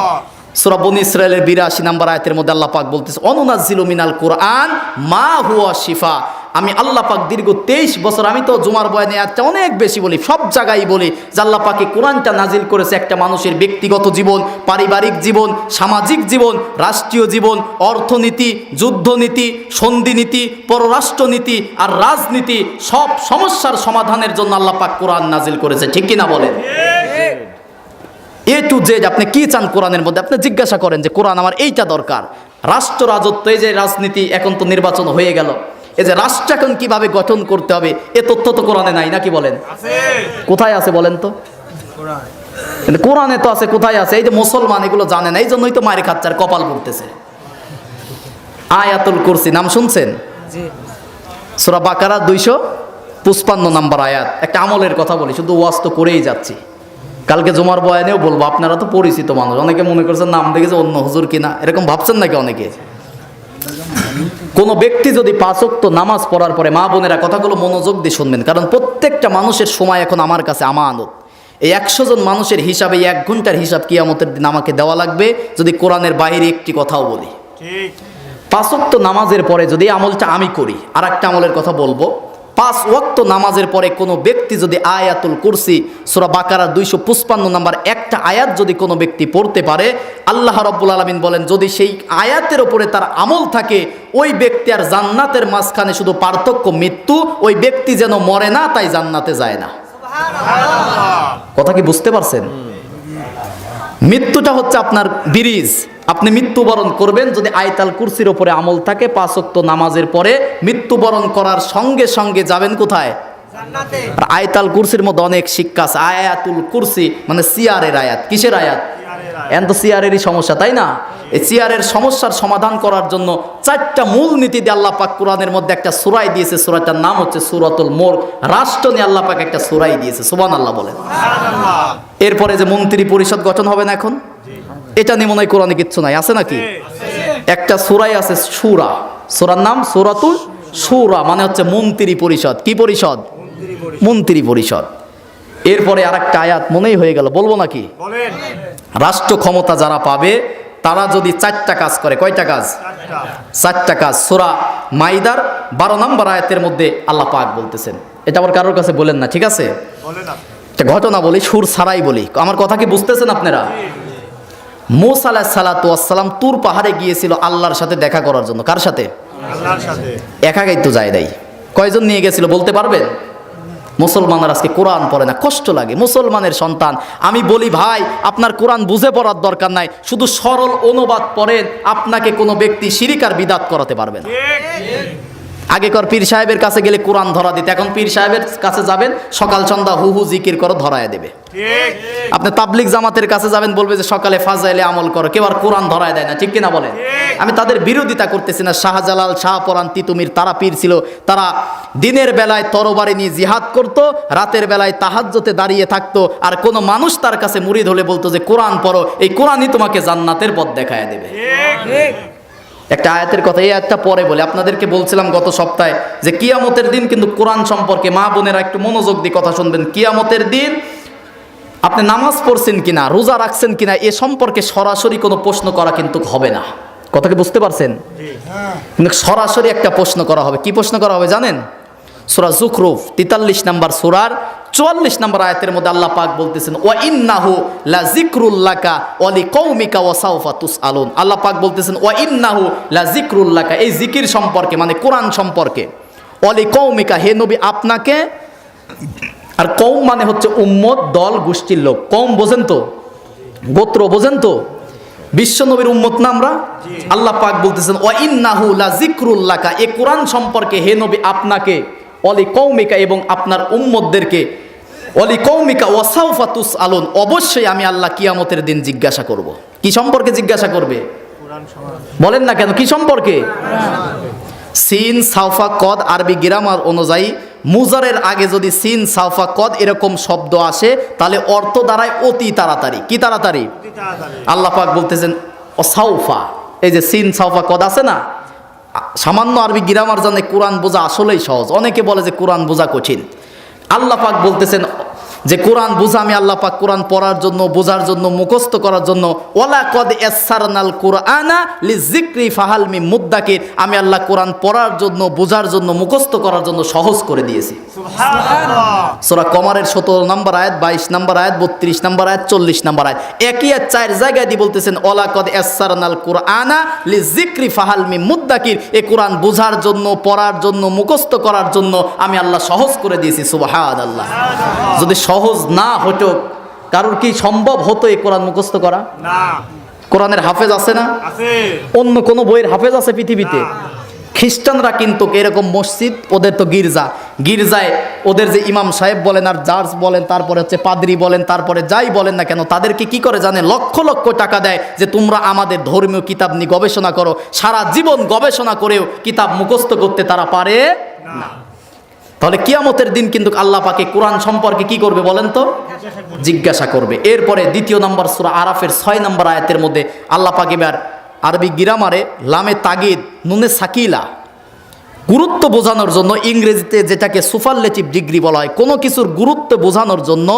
সূরা বনী ইসরাঈলের 82 নম্বর আয়াতের মধ্যে আল্লাহ পাক বলতেছে অনুনাজ্জিলু মিনাল কুরআন মা হুয়া শিফা। আমি আল্লাহ পাক দীর্ঘ 23 বছর, আমি তো জুমার বয়ানে আয়াতটা অনেক বেশি বলি, সব জায়গায় বলি যে আল্লাহ পাক এই কোরআনটা নাজিল করেছে একটা মানুষের ব্যক্তিগত জীবন, পারিবারিক জীবন, সামাজিক জীবন, রাষ্ট্রীয় জীবন, অর্থনীতি, যুদ্ধনীতি, সন্ধিনীতি, পররাষ্ট্রনীতি আর রাজনীতি, সব সমস্যার সমাধানের জন্য আল্লাহ পাক কোরআন নাজিল করেছে। ঠিক কিনা বলেন? এ টু জেড আপনি কি চান কোরআনের মধ্যে, আপনি জিজ্ঞাসা করেন যে কোরআন আমার এইটা দরকার। রাষ্ট্র রাজত্ব, এই যে রাজনীতি, এখন তো নির্বাচন হয়ে গেল, এই যে রাষ্ট্র এখন কিভাবে গঠন করতে হবে, এ তথ্য তো কোরআনে নাই, নাকি বলেন? কোথায় আছে বলেন তো? কোরআনে তো আছে, কোথায় আছে? এই যে মুসলমান এগুলো জানে না, এই জন্যই তো মায়ের খাচ্চার কপাল পড়তেছে। আয়াতুল কুরসি নাম শুনছেন? সূরা বাকারা 255 নম্বর আয়াত। একটা আমলের কথা বলি, শুধু ওয়াজ তো করেই যাচ্ছি, কালকে জুমার বয়ানেও বলবো। আপনারা তো পরিচিত মানুষ, অনেকে মনে করছেন নাম দেখেছে অন্য হুজুর কিনা, এরকম ভাবছেন নাকি অনেকে? কোনো ব্যক্তি যদি 5 ওয়াক্ত নামাজ পড়ার পরে, মা বোনেরা কথাগুলো মনোযোগ দিয়ে শুনবেন, কারণ প্রত্যেকটা মানুষের সময় এখন আমার কাছে আমানত। এই 100 জন মানুষের হিসাবে 1 ঘন্টার হিসাব কিয়ামতের দিন আমাকে দেওয়া লাগবে যদি কোরআনের বাইরে একটি কথাও বলি। 5 ওয়াক্ত নামাজের পরে যদি আমলটা আমি করি, আর একটা আমলের কথা বলবো, 5 ওয়াক্ত নামাজের পরে কোনো ব্যক্তি যদি আয়াতুল কুরসি সূরা বাকারা 255 নম্বর একটা আয়াত যদি কোনো ব্যক্তি পড়তে পারে, আল্লাহ রাব্বুল আলামিন বলেন যদি সেই আয়াতের উপরে তার আমল থাকে, ওই ব্যক্তি আর জান্নাতের মাঝখানে শুধু পার্থক্য মৃত্যু, ওই ব্যক্তি যেন মরে না, তাই জান্নাতে যায় না। কথা কি বুঝতে পারছেন? মৃত্যুটা হচ্ছে আপনার ব্রিজ, আপনি মৃত্যুবরণ করবেন যদি আয়াতুল কুরসির উপরে আমল থাকে। 5 ওয়াক্ত নামাজের পরে মৃত্যুবরণ করার সঙ্গে সঙ্গে যাবেন কোথায়? জান্নাতে। আর আয়াতুল কুরসির মধ্যে অনেক শিক্ষা আছে। আয়াতুল কুরসি মানে সিয়ারের আয়াত। কিসের আয়াত? এখন তো সিয়ারেরই সমস্যা, তাই না? এই সিয়ারের সমস্যার সমাধান করার জন্য 4টা মূল নীতি দিয়ে আল্লাহ পাক কোরআনের মধ্যে একটা সূরা দিয়েছে। সূরাটার নাম হচ্ছে সূরাতুল মুলক। রাষ্ট্র নিয়ে আল্লাহ পাক একটা সূরা দিয়েছে। সুবহানাল্লাহ বলেন। সুবহানাল্লাহ। এরপরে যে মন্ত্রী পরিষদ গঠন হবে না এখন, এটা নিয়ে মনে হয় কোরআনে কিচ্ছু নাই, আছে নাকি? একটা সূরাই আছে সূরা, সূরার নাম সূরাতুল সূরা, মানে হচ্ছে মন্ত্রী পরিষদ। কি পরিষদ? মন্ত্রী পরিষদ। এরপরে আরেকটা আয়াত মনেই হয়ে গেল, বলবো নাকি? বলেন। রাষ্ট্র ক্ষমতা যারা পাবে তারা যদি 4টা কাজ করে, কয়টা কাজ? 4টা কাজ। সূরা মাইদার 12 নম্বর আয়াতের মধ্যে আল্লাহ পাক বলতেছেন। এটা আবার কারোর কাছে বলেন না, ঠিক আছে? একটা ঘটনা বলি, সুর ছাড়াই বলি, আমার কথা কি বুঝতেছেন আপনারা? মূসা আলাইহিস সালাতু ওয়াস সালাম তুর পাহাড়ে গিয়েছিল আল্লাহর সাথে দেখা করার জন্য। কার সাথে? আল্লাহর সাথে। একাই তো যায় নাই, কয়জন নিয়ে গেছিল বলতে পারবেন? মুসলমানরা আজকে কোরআন পড়ে না, কষ্ট লাগে। মুসলমানের সন্তান, আমি বলি ভাই আপনার কোরআন বুঝে পড়ার দরকার নাই, শুধু সরল অনুবাদ পড়েন, আপনাকে কোনো ব্যক্তি শিরিক আর বিদআত করাতে পারবে না। আগেকার পীর সাহেবের কাছে গেলে কোরআন ধরা দিতে, এখন পীর সাহেবের কাছে যাবেন সকাল সন্ধ্যা হু হু জিকির করো, ধরায় দেবে। আপনি তাবলিগ জামাতের কাছে যাবেন, বলবে যে সকালে ফাজাইলে আমল করো, কেউ আর কোরআন ধরায় দেয় না। ঠিক কিনা বলেন? আমি তাদের বিরোধিতা করতেছি না। শাহজালাল, শাহপরান, তিতুমির তারা পীর ছিল, তারা দিনের বেলায় তরবারি নিয়ে জিহাদ করত, রাতের বেলায় তাহাজ্জুদে দাঁড়িয়ে থাকতো, আর কোনো মানুষ তার কাছে মুরিদ হলে বলতো যে কোরআন পড়ো, এই কোরআনই তোমাকে জান্নাতের পথ দেখায় দেবে। একটা আয়াতের কথা, এই আয়াতটা পরে বলে আপনাদেরকে বলছিলাম গত সপ্তাহে যে কিয়ামতের দিন কিন্তু কোরআন সম্পর্কে, মা বোনেরা একটু মনোযোগ দিয়ে কথা শুনবেন, কিয়ামতের দিন আপনি নামাজ পড়ছেন কিনা, রোজা রাখছেন কিনা এ সম্পর্কে সরাসরি কোনো প্রশ্ন করা কিন্তু হবে না। কথা কি বুঝতে পারছেন? কিন্তু সরাসরি একটা প্রশ্ন করা হবে। কি প্রশ্ন করা হবে জানেন? সূরা যুখরুফ 43 নম্বর সূরার 44 নম্বর আয়াতের মধ্যে আল্লাহ পাক বলতেছেন ওয়া ইন্নাহু লা যিকরুল লাকা ওয়া লিকাউমিকা ওয়া সাউফা তুসআলুন। আল্লাহ পাক বলতেছেন ওয়া ইন্নাহু লা যিকরুল লাকা, এই জিকির সম্পর্কে মানে কোরআন সম্পর্কে, ওয়া লিকাউমিকা, হে নবী আপনাকে, আর কওম মানে হচ্ছে উম্মত, দল, গোষ্ঠীর লোক। কওম বোঝেন তো, গোত্র বোঝেন তো, বিশ্ব নবীর উম্মত না আমরা। আল্লাহ পাক বলতেছেন ওয়া ইন্নাহু লা যিকরুল লাকা, এই কোরআন সম্পর্কে হে নবী আপনাকে, অলি কৌমিকা এবং আপনার উম্মতদেরকে, অলি কৌমিকা ওয়া সাউফা তুসআলুন, অবশ্যই আমি আল্লাহ কিয়ামতের দিন জিজ্ঞাসা করব। কি সম্পর্কে জিজ্ঞাসা করবে বলেন না কেন? কি সম্পর্কে? সিন সাউফা কদ আরবি গ্রামার অনুযায়ী মুজারের আগে যদি সিন সাউফা কদ এরকম শব্দ আসে তাহলে অর্থ দাঁড়ায় অতি তাড়াতাড়ি। কি তাড়াতাড়ি? আল্লাহ পাক বলতেছেন ও সাউফা, এই যে সিন সাউফা কদ আছে না, সামান্য আরবি গ্রামার জানে কোরআন বোঝা আসলেই সহজ। অনেকে বলে যে কোরআন বোঝা কঠিন। আল্লাহ পাক বলতেছেন যে কোরআন বোঝা আমি আল্লাহ পাক কোরআন পড়ার জন্য, বোঝার জন্য, মুখস্থ করার জন্য, ওয়ালা কদ ইয়াসসারনাল কুরআনা লিযিকরি ফাহাল মিন মুদ্দাকির, আমি আল্লাহ কোরআন পড়ার জন্য, বোঝার জন্য, মুখস্থ করার জন্য সহজ করে দিয়েছি। সুবহানাল্লাহ। সূরা কমারের 17 নম্বর আয়াত, 22 নম্বর আয়াত, 32 নম্বর আয়াত, 40 নম্বর আয়াত, একই আয়াত 4 জায়গায় দিয়ে বলতেছেন ওয়ালা কদ ইয়াসসারনাল কুরআনা লিযিকরি ফাহাল মিন মুদ্দাকির, এই কোরআন বোঝার জন্য, পড়ার জন্য, মুখস্থ করার জন্য আমি আল্লাহ সহজ করে দিয়েছি। সুবহানাল্লাহ। যদি সহজ না হতো, কারোর কি সম্ভব হতো এই কোরআন মুখস্থ করা? না। কোরআনের হাফেজ আছে না? আছে। অন্য কোন বইয়ের হাফেজ আছে পৃথিবীতে? খ্রিস্টানরা কিন্তু এরকম মসজিদ, ওদের তো গির্জায় ওদের যে ইমাম সাহেব বলেন আর জার্জ বলেন, তারপরে হচ্ছে পাদ্রী বলেন, তারপরে যাই বলেন না কেন, তাদেরকে কি করে জানেন? লক্ষ লক্ষ টাকা দেয় যে তোমরা আমাদের ধর্মীয় কিতাব নিয়ে গবেষণা করো। সারা জীবন গবেষণা করেও কিতাব মুখস্থ করতে তারা পারে না। তাহলে কিয়ামতের দিন কিন্তু আল্লাহ পাকে কোরআন সম্পর্কে কি করবে বলেন তো? জিজ্ঞাসা করবে। এরপরে 2 নম্বর সূরা আরাফের 6 নম্বর আয়াতের মধ্যে আল্লাহ পাক এবার আরবি গ্রামারে লামে তাগিদ নুনে সাকিলা, গুরুত্ব বোঝানোর জন্য, ইংরেজিতে যেটাকে সুপারলেটিভ ডিগ্রি বলা হয়, কোনো কিছুর গুরুত্ব বোঝানোর জন্য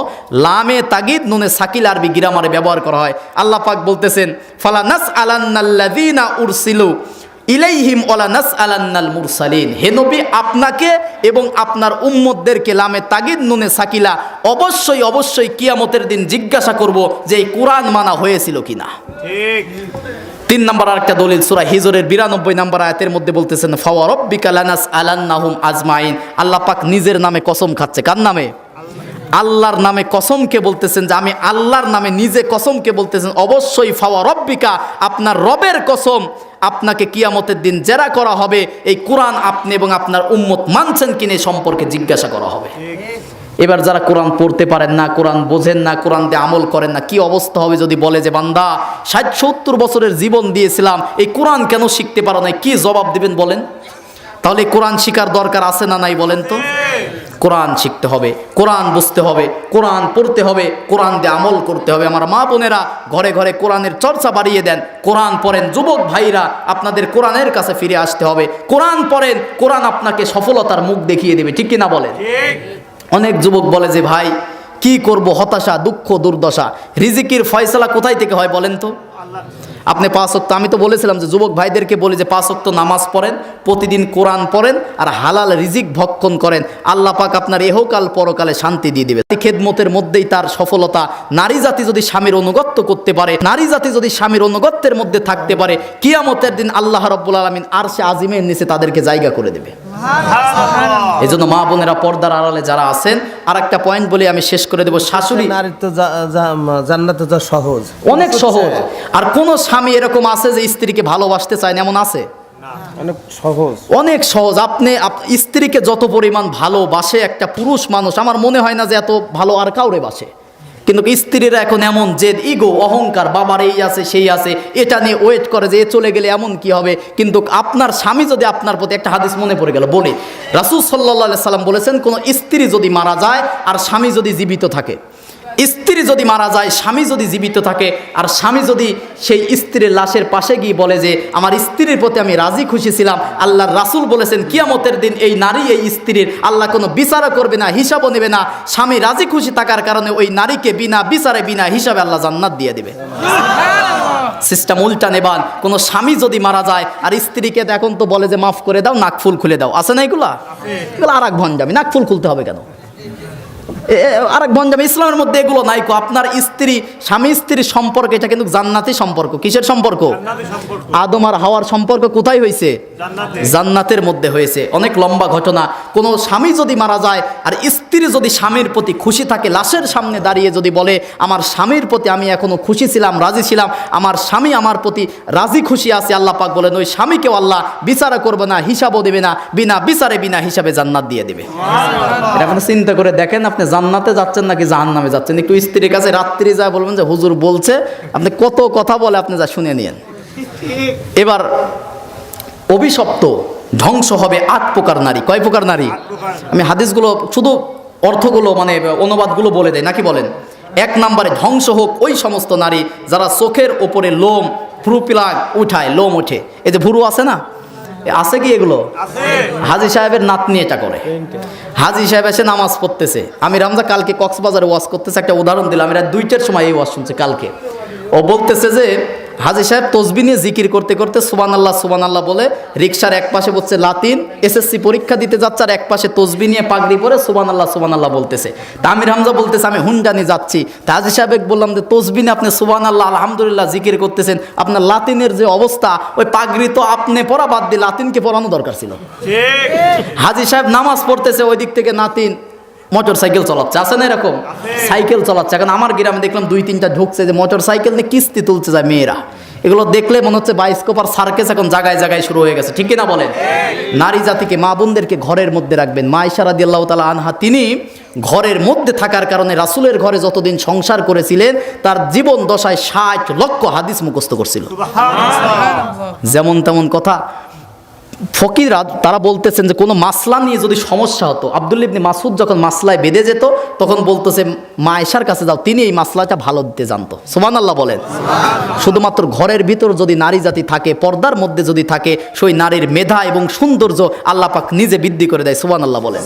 লামে তাগিদ নুনে সাকিলা আরবি গ্রামারে ব্যবহার করা হয়। আল্লাহ পাক বলতেছেন ফালা নাসআলান্নাল্লাযীনা উরসিলু ইলাইহিম ওয়ালা নাসআলান্নাল মুরসালিন, হে নবী আপনাকে এবং আপনার উম্মতদেরকে লামে তাগিদ নুনে সাকিলা অবশ্যই অবশ্যই কিয়ামতের দিন জিজ্ঞাসা করব যে এই কোরআন মানা হয়েছিল কিনা। ঠিক। 3 নম্বর আরেকটা দলিল সূরা হিজরের 92 নম্বর আয়াতের মধ্যে বলতেছেন ফাওয়া রাব্বিকা লানাসআলান্নাহুম আজমাইন, আল্লাহ পাক নিজের নামে কসম খাচ্ছে। কার নামে? আল্লাহর নামে কসমকে বলতেছেন, যে আমি আল্লাহর নামে নিজে কসমকে বলতেছেন অবশ্যই ফাওয়া রাব্বিকা, আপনার রবের কসম, আপনাকে কিয়ামতের দিন জেরা করা হবে এই কোরআন আপনি এবং আপনার উম্মত মানছেন কিনা সম্পর্কে জিজ্ঞাসা করা হবে। এবার যারা কোরআন পড়তে পারেন না, কোরআন বোঝেন না, কোরআন দিয়ে আমল করেন না, কি অবস্থা হবে যদি বলে যে বান্দা 60-70 বছরের জীবন দিয়েছিলাম, এই কোরআন কেন শিখতে পারো নাই? কি জবাব দিবেন বলেন? তাহলে কোরআন শিখার দরকার আছে না নাই বলেন তো? কোরআন শিখতে হবে, কোরআন বুঝতে হবে, কোরআন পড়তে হবে, কোরআন দিয়ে আমল করতে হবে। আমার মা বোনেরা ঘরে ঘরে কোরআনের চর্চা বাড়িয়ে দেন, কোরআন পড়েন। যুবক ভাইরা আপনাদের কোরআনের কাছে ফিরে আসতে হবে, কোরআন পড়েন, কোরআন আপনাকে সফলতার মুখ দেখিয়ে দেবে। ঠিক কিনা বলেন? অনেক যুবক বলে যে ভাই কি করব, হতাশা, দুঃখ, দুর্দশা। রিজিকের ফয়সালা কোথায় থেকে হয় বলেন তো? আপনি 5 ওয়াক্ত, আমি তো বলেছিলাম যে যুবক ভাইদেরকে বলি যে 5 ওয়াক্ত নামাজ পড়েন, প্রতিদিন কোরআন পড়েন আর হালাল রিজিক ভক্ষণ করেন, আল্লাহ পাক আপনার ইহকাল পরকালে শান্তি দিয়ে দিবে। খেদমতের মধ্যেই তার সফলতা। নারী জাতি যদি স্বামীর অনুগত্য করতে পারে, নারী জাতি যদি স্বামীর অনুগত্যের মধ্যে থাকতে পারে, কিয়ামতের দিন আল্লাহ রাব্বুল আলামিন আরশে আজিমের নিচে তাদেরকে জায়গা করে দেবে। এই জন্য মা বোনেরা পর্দার আড়ালে যারা আছেন, আর একটা পয়েন্ট বলে আমি শেষ করে দেবো। শাশুড়ি নারীর তো জান্নাতে যা সহজ, অনেক সহজ। আর কোন স্বামী এরকম আছে যে স্ত্রীকে ভালোবাসতে চায় না? এমন আছে? অনেক সহজ, অনেক সহজ। আপনি স্ত্রীকে যত পরিমাণ ভালোবাসে একটা পুরুষ মানুষ, আমার মনে হয় না যে এত ভালো আর কাউরে বাসে। কিন্তু স্ত্রীরা এখন এমন যে ইগো, অহংকার, বাবার এই আছে সেই আছে, এটা নিয়ে ওয়েট করে যে এ চলে গেলে এমন কি হবে। কিন্তু আপনার স্বামী যদি আপনার প্রতি, একটা হাদিস মনে পড়ে গেল বলি, রাসূল সাল্লাল্লাহু আলাইহি সাল্লাম বলেছেন কোন স্ত্রী যদি মারা যায় আর স্বামী যদি জীবিত থাকে, স্ত্রী যদি মারা যায়, স্বামী যদি জীবিত থাকে, আর স্বামী যদি সেই স্ত্রীর লাশের পাশে গিয়ে বলে যে আমার স্ত্রীর প্রতি আমি রাজি খুশি ছিলাম, আল্লাহর রাসূল বলেছেন কিয়ামতের দিন এই নারী এই স্ত্রীর আল্লাহ কোনো বিচারও করবে না, হিসাবও নেবে না। স্বামী রাজি খুশি থাকার কারণে ওই নারীকে বিনা বিচারে বিনা হিসাবে আল্লাহ জান্নাত দিয়ে দেবে। সিস্টেম উল্টা নেবান। কোনো স্বামী যদি মারা যায় আর স্ত্রীকে এখন তো বলে যে মাফ করে দাও, নাকফুল খুলে দাও, আছে না এগুলা? এগুলো আর এক ভণ্ডামি। নাকফুল খুলতে হবে কেন? আরেক ভণ্ডামি। ইসলামের মধ্যে এগুলো নাই কো। আপনার স্ত্রী, স্বামী স্ত্রীর সম্পর্ক এটা কিন্তু জান্নাতি সম্পর্ক। কিসের সম্পর্ক? আদম আর হাওয়ার সম্পর্ক কোথায় হয়েছে? জান্নাতের মধ্যে হয়েছে। অনেক লম্বা ঘটনা। কোনো স্বামী যদি মারা যায় আর স্ত্রী যদি স্বামীর প্রতি খুশি থাকে, লাশের সামনে দাঁড়িয়ে যদি বলে আমার স্বামীর প্রতি আমি এখনো খুশি ছিলাম, রাজি ছিলাম, আমার স্বামী আমার প্রতি রাজি খুশি আছে, আল্লাহ পাক বলেন ওই স্বামীকেও আল্লাহ বিচার করবে না, হিসাবও দেবে না, বিনা বিচারে বিনা হিসাবে জান্নাত দিয়ে দেবে। এটা আপনি চিন্তা করে দেখেন, আপনি জান্নাতে যাচ্ছেন নাকি জাহান্নামে যাচ্ছেন। একটু স্ত্রীর কাছে রাত্রি যায় বলবেন যে হুজুর বলছে, আপনি কত কথা বলে আপনি যা শুনে নিয়েন। এবার অভিশপ্ত ধ্বংস হবে 8 প্রকার নারী। কয় প্রকার নারী? আমি হাদিসগুলো শুধু অর্থগুলো মানে অনুবাদগুলো বলে দেয় নাকি বলেন। 1 নম্বরে ধ্বংস হোক ওই সমস্ত নারী যারা চোখের ওপরে লোম ভ্রু পিলাক উঠায়, লোম ওঠে। এই যে ভ্রু আছে না, আছে কি এগুলো? হাজী সাহেবের নাতনি এটা করে। হাজী সাহেব এসে নামাজ পড়তেছে। আমি রামজা কালকে কক্সবাজারে ওয়াজ করতেছে, একটা উদাহরণ দিলাম। এরা 2টার সময় এই ওয়াজ শুনছে কালকে। ও বলতেছে যে হাজী সাহেব তসবিহ নিয়ে জিকির করতে করতে সুবহানাল্লাহ বলে রিকশার এক পাশে বসছে লাতিন, এসএসসি পরীক্ষা দিতে যাচ্ছে, আর এক পাশে তসবিহ নিয়ে পাগড়ি পরে সুবহানাল্লাহ বলতেছে। তা আমির হামজা বলতেছে আমি হুন্ডানি যাচ্ছি। তা হাজী সাহেব বললাম যে তসবিহ নিয়ে আপনি সুবহানাল্লাহ আলহামদুলিল্লাহ জিকির করতেছেন, আপনার লাতিনের যে অবস্থা, ওই পাগড়ি তো আপনি পরা বাদ দিয়ে লাতিনকে পরানো দরকার ছিল। হাজী সাহেব নামাজ পড়তেছে, ওই দিক থেকে নাতিন মোটর সাইকেল চালাচ্ছে, আছে না এরকম? সাইকেল চালাচ্ছে। এখন আমার গ্রামে দেখলাম 2-3টা ঢুকছে যে মোটর সাইকেল নিয়ে কিস্তি তুলছে যায় মেয়েরা। এগুলো দেখলে মনে হচ্ছে বায়োস্কোপ আর সার্কেস এখন জায়গায় জায়গায় শুরু হয়ে গেছে, ঠিক কিনা বলেন? নারী জাতিকে, মা বোনদেরকে ঘরের মধ্যে রাখবেন। মা আয়েশা রাদিয়াল্লাহু তাআলা আনহা তিনি ঘরের মধ্যে থাকার কারণে রাসূলের ঘরে যতদিন সংসার করেছিলেন তার জীবন দশায় 60 লক্ষ হাদিস মুখস্থ করছিল। যেমন তেমন কথা। ফকিররা তারা বলতেছেন যে কোনো মাসলা নিয়ে যদি সমস্যা হতো, আব্দুল্লাহ ইবনে মাসউদ যখন মাসলায় বেঁধে যেত তখন বলতেছে মা আয়েশার কাছে যাও, তিনি এই মাসলাটা ভালো দিতে জানতো। সুবহানাল্লাহ বলেন। শুধুমাত্র ঘরের ভিতর যদি নারী জাতি থাকে, পর্দার মধ্যে যদি থাকে, সেই নারীর মেধা এবং সৌন্দর্য আল্লাহ পাক নিজে বৃদ্ধি করে দেয়। সুবহানাল্লাহ বলেন।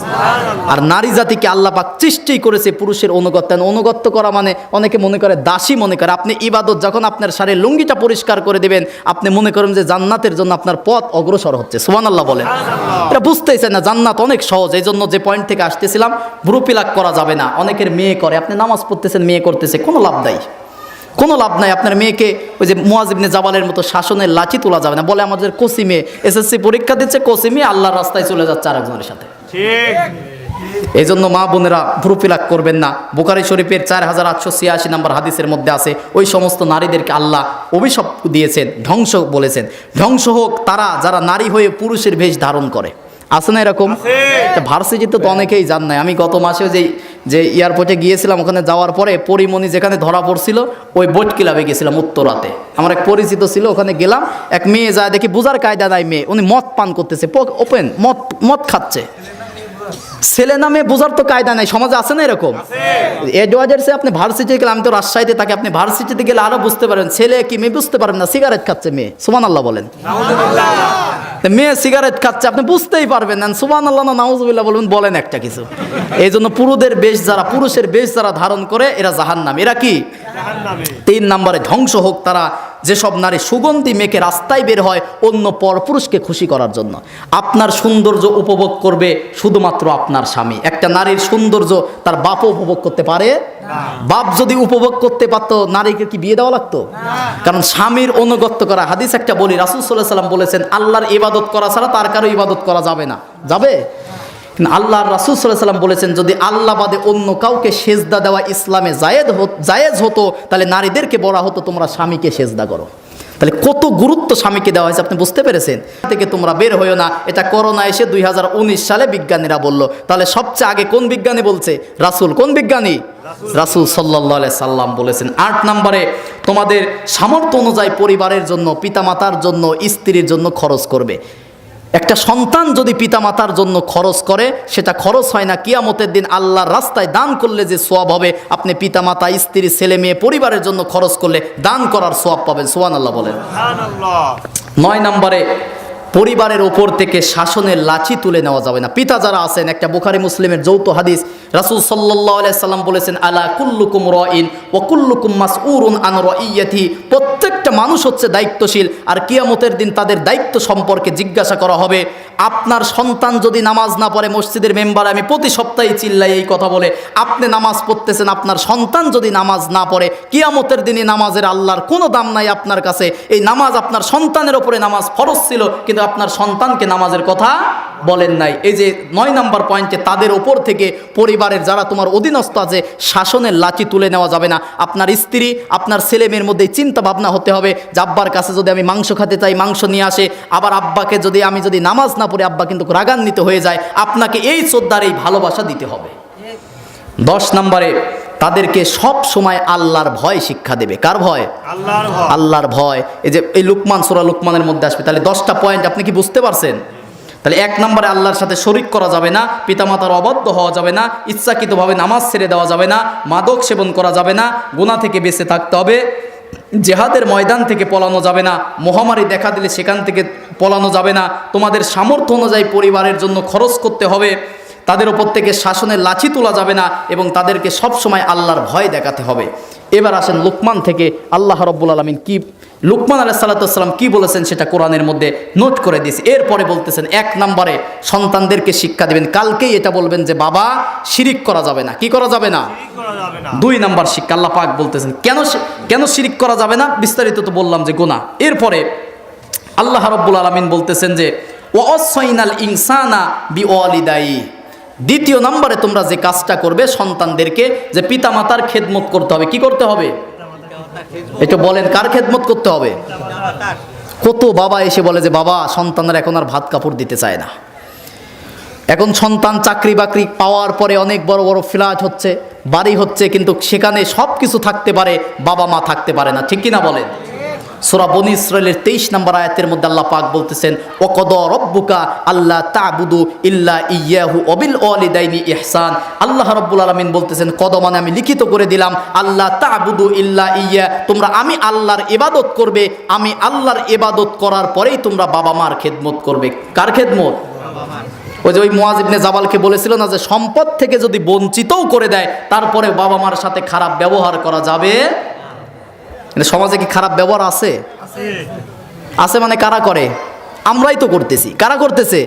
আর নারী জাতিকে আল্লাহ পাক সৃষ্টি করেছে পুরুষের অনুগত্য। অনুগত্য করা মানে অনেকে মনে করে দাসী মনে করে। আপনি ইবাদত যখন আপনার শারীর লুঙ্গিটা পরিষ্কার করে দেবেন, আপনি মনে করেন যে জান্নাতের জন্য আপনার পথ অগ্রসর হচ্ছে। সুবহানাল্লাহ বলেন। এটা বুঝতেইছেন না, জান্নাত অনেক সহজ। এই জন্য যে পয়েন্ট থেকে আসতেছিলাম, ভ্রু পিলাক করা যাবে না। অনেকের মেয়ে করে, আপনি নামাজ পড়তেছেন মেয়ে করতেছে, কোনো লাভ নাই, কোনো লাভ নাই। আপনার মেয়েকে ওই যে মুয়াজ ইবনে জাবালের মতো শাসনের লাঠি তোলা যাবে না। বলে আমাদের কোসি মেয়ে এসএসসি পরীক্ষা দিচ্ছে, কোসি মেয়ে আল্লাহর রাস্তায় চলে যাচ্ছে আরেকজনের সাথে। এই জন্য মা বোনেরা ভ্রু পিলাক করবেন না। বুখারী শরীফের 4886 নম্বর হাদিসের মধ্যে আছে ওই সমস্ত নারীদেরকে আল্লাহ অভিশাপ দিয়েছেন, ধ্বংস বলেছেন। ধ্বংস হোক তারা যারা নারী হয়ে পুরুষের বেশ ধারণ করে। আছে না এরকম? ভার্সিটিতে তো অনেকেই জান নাই। আমি গত মাসে যে এয়ারপোর্টে গিয়েছিলাম, ওখানে যাওয়ার পরে পরিমণি যেখানে ধরা পড়ছিল ওই বোট ক্লাবে গেছিলাম উত্তরাতে। আমার এক পরিচিত ছিল, ওখানে গেলাম। এক মেয়ে যায় দেখি বুঝার কায়দা নাই মেয়ে, উনি মদ পান করতেছে, ওপেন মদ খাচ্ছে। ছেলে নামে বোঝার তো কায়দা নাই, সমাজে আছে না এরকম? এডওয়ার্ডের আপনি ভার্সিটিতে গেলে, আমি তো রাজশাহীতে থাকি, আপনি ভার্সিটিতে গেলে আরো বুঝতে পারবেন ছেলে কি মেয়ে বুঝতে পারবেন না। সিগারেট খাচ্ছে মেয়ে, সুবহানাল্লাহ বলেন। মেয়ে সিগারেট খাচ্ছে, আপনি বুঝতেই পারবেন না। সুবহানাল্লাহ না নাউজুবিল্লাহ বলবেন, বলেন একটা কিছু। এই জন্য পুরুষের বেশ যারা ধারণ করে এরা জাহান্নামী। এরা কি? 3 নম্বরে ধ্বংস হোক তারা যেসব নারী সুগন্ধি মেখে রাস্তায় বের হয় অন্য পরপুরুষকে খুশি করার জন্য। আপনার সৌন্দর্য উপভোগ করবে শুধুমাত্র আপনার স্বামী। একটা নারীর সৌন্দর্য তার বাপও উপভোগ করতে পারে? বাপ যদি উপভোগ করতে পারতো নারীকে কি বিয়ে দেওয়া লাগতো? কারণ স্বামীর অনুগত্য করা। হাদিস একটা বলি, রাসূল সাল্লাল্লাহু আলাইহি ওয়াসাল্লাম বলেছেন আল্লাহর ইবাদত করা ছাড়া তার কারো ইবাদত করা যাবে না। যাবে? আল্লাহর রাসূল সাল্লাল্লাহু আলাইহি ওয়াসাল্লাম বলেছেন যদি আল্লাহ বাদে অন্য কাউকে সেজদা দেওয়া ইসলামে জায়েজ হতো তাহলে নারীদেরকে বলা হতো তোমরা স্বামীকে সেজদা করো। তাহলে কত গুরুত্ব স্বামীকে দেওয়া হয়েছে আপনি বুঝতে পেরেছেন? থেকে তোমরা বের হইও না, এটা করোনা এসে 2019 সালে বিজ্ঞানীরা বলল। তাহলে সবচেয়ে আগে কোন বিজ্ঞানী বলছে? রাসূল। কোন বিজ্ঞানী? রাসূল সাল্লাল্লাহু আলাইহি সাল্লাম বলেছেন। 8 নম্বরে তোমাদের সামর্থ্য অনুযায়ী পরিবারের জন্য, পিতামাতার জন্য, স্ত্রীর জন্য খরচ করবে। একটা সন্তান যদি পিতামাতার জন্য খরচ করে, সেটা খরচ হয় না, কিয়ামতের দিন আল্লাহর রাস্তায় দান করলে যে সওয়াব হবে, আপনি পিতামাতা, স্ত্রী, ছেলে মেয়ে, পরিবারের জন্য খরচ করলে দান করার সওয়াব পাবেন। সুবহানাল্লাহ বলেন। 9 নম্বরে, পরিবারের ওপর থেকে শাসনের লাঠি তুলে নেওয়া যাবে না। পিতা যারা আছেন, একটা বুখারী মুসলিমের যৌথ হাদিস, রাসূল সাল্লাল্লাহু আলাইহি সাল্লাম বলেছেন, আলা কুল্লুকুম রাইন ওয়া কুল্লুকুম মাসউরুন আন রাইয়াতি, প্রত্যেকটা মানুষ হচ্ছে দায়িত্বশীল, আর কিয়ামতের দিন তাদের দায়িত্ব সম্পর্কে জিজ্ঞাসা করা হবে। আপনার সন্তান যদি নামাজ না পড়ে, মসজিদের মেম্বার আমি প্রতি সপ্তাহে চিল্লাই এই কথা বলে, আপনি নামাজ পড়তেছেন, আপনার সন্তান যদি নামাজ না পড়ে, কিয়ামতের দিনে নামাজের আল্লাহর কোনো দাম নাই আপনার কাছে। এই নামাজ আপনার সন্তানের ওপরে নামাজ ফরজ ছিল, কিন্তু আপনার সন্তানকে নামাজের কথা বলেন নাই। এই যে 9 নম্বর পয়েন্টে, তাদের ওপর থেকে পরিবারের যারা তোমার অধীনস্থ আছে, শাসনের লাঠি তুলে নেওয়া যাবে না। আপনার স্ত্রী, আপনার ছেলে মেয়ের মধ্যে চিন্তা ভাবনা হতে হবে যে আব্বার কাছে যদি আমি মাংস খেতে চাই, মাংস নিয়ে আসে, আবার আব্বাকে যদি আমি যদি নামাজ না পড়ে, আব্বা কিন্তু রাগান্বিত হয়ে যায়। আপনাকে এই শ্রদ্ধার, এই ভালোবাসা দিতে হবে। 10 নম্বরে, তাদেরকে সব সময় আল্লাহর ভয় শিক্ষা দেবে। কার ভয়? আল্লাহর ভয়। আল্লাহর ভয়। এই যে এই লুকমান, সূরা লুকমানের মধ্যে আসবে। তাহলে 10টা পয়েন্ট আপনি কি বুঝতে পারছেন? তাহলে 1 নম্বরে, আল্লাহর সাথে শরিক করা যাবে না, পিতামাতার অবাধ্য হওয়া যাবে না, ইচ্ছাকৃতভাবে নামাজ ছেড়ে দেওয়া যাবে না, মাদক সেবন করা যাবে না, গুনাহ থেকে বেঁচে থাকতে হবে, জেহাদের ময়দান থেকে পলানো যাবে না, মহামারী দেখা দিলে সেখান থেকে পলানো যাবে না, তোমাদের সামর্থ্য অনুযায়ী পরিবারের জন্য খরচ করতে হবে, তাদের ওপর থেকে শাসনের লাঠি তোলা যাবে না, এবং তাদেরকে সব সময় আল্লাহর ভয় দেখাতে হবে। এবার আসেন লুকমান থেকে আল্লাহ রাব্বুল আলামিন কি, লুকমান আলাইহিস সালাতু ওয়াস সালাম কি বলেছেন সেটা কোরআনের মধ্যে নোট করে দিয়েছি। এরপরে বলতেছেন, 1 নম্বরে সন্তানদেরকে শিক্ষা দিবেন, কালকেই এটা বলবেন যে বাবা, শিরিক করা যাবে না। কি করা যাবে না? 2 নম্বর শিক্ষা আল্লাহ পাক বলতেছেন। কেন শিরিক করা যাবে না? বিস্তারিত তো বললাম যে গুনাহ। এরপরে আল্লাহ রাব্বুল আলামিন বলতেছেন যে ওয়াসাইনাল ইনসানা বিওয়ালিদাইহি, 2 নম্বরে তোমরা যে কাজটা করবে সন্তানদেরকে, যে পিতামাতার খেদমত করতে হবে। কি করতে হবে? একটু বলেন, কার খেদমত করতে হবে? কত বাবা এসে বলে যে বাবা, সন্তানরা এখন আর ভাত কাপড় দিতে চায় না। এখন সন্তান চাকরি বাকরি পাওয়ার পরে অনেক বড় বড় ফ্ল্যাট হচ্ছে, বাড়ি হচ্ছে, কিন্তু সেখানে সব কিছু থাকতে পারে, বাবা মা থাকতে পারে না। ঠিক কিনা বলেন? সূরা বনী ইসরাঈলের 23 নম্বর আয়াতের মধ্যে আল্লাহ পাক বলতেছেন, ওয়াকাদা রাব্বুকা আল্লা তা'বুদু ইল্লা ইয়্যাহু ওয়া বিল ওয়ালিদাইনি ইহসান। আল্লাহ রাব্বুল আলামিন বলতেছেন, কদ মানে আমি লিখিত করে দিলাম, আল্লা তা'বুদু ইল্লা ইয়্যা, তোমরা আমি আল্লাহর ইবাদত করবে, আমি আল্লাহর ইবাদত করার পরেই তোমরা বাবা মার খেদমত করবে। কার খেদমত? ওই যে ওই মুআয ইবনে জাবালকে বলেছিল না, যে সম্পদ থেকে যদি বঞ্চিতও করে দেয়, তারপরে বাবা মার সাথে খারাপ ব্যবহার করা যাবে। সমাজে কি খারাপ ব্যবহার আছে? আছে মানে কারা করে? আমরাই তো করতেছি। কারা করতেছে?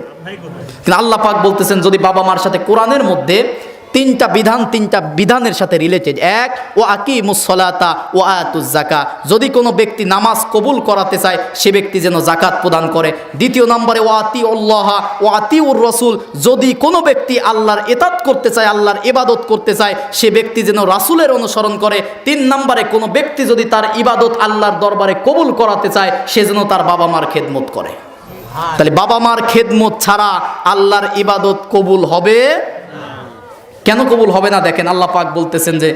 কিন্তু আল্লাহ পাক বলতেছেন, যদি বাবা মার সাথে কোরআনের মধ্যে 3টা বিধানের সাথে রিলেটেড। 1, ও আকিমুস সালাতা ও আতুজ যাকাত, যদি কোনো ব্যক্তি নামাজ কবুল করাতে চায়, সে ব্যক্তি যেন যাকাত প্রদান করে। 2 নম্বরে, ও আতিউল্লাহ ও আতিউর রাসূল, যদি কোনো ব্যক্তি আল্লাহর ইতাত করতে চায়, আল্লাহর ইবাদত করতে চায়, সে ব্যক্তি যেন রাসূলের অনুসরণ করে। 3 নম্বরে, কোনো ব্যক্তি যদি তার ইবাদত আল্লাহর দরবারে কবুল করাতে চায়, সে যেন তার বাবা মার খেদমত করে। তাহলে বাবা মার খেদমত ছাড়া আল্লাহর ইবাদত কবুল হবে? কেন কবুল হবে না? দেখেন আল্লাহ পাক বলতেছেন যে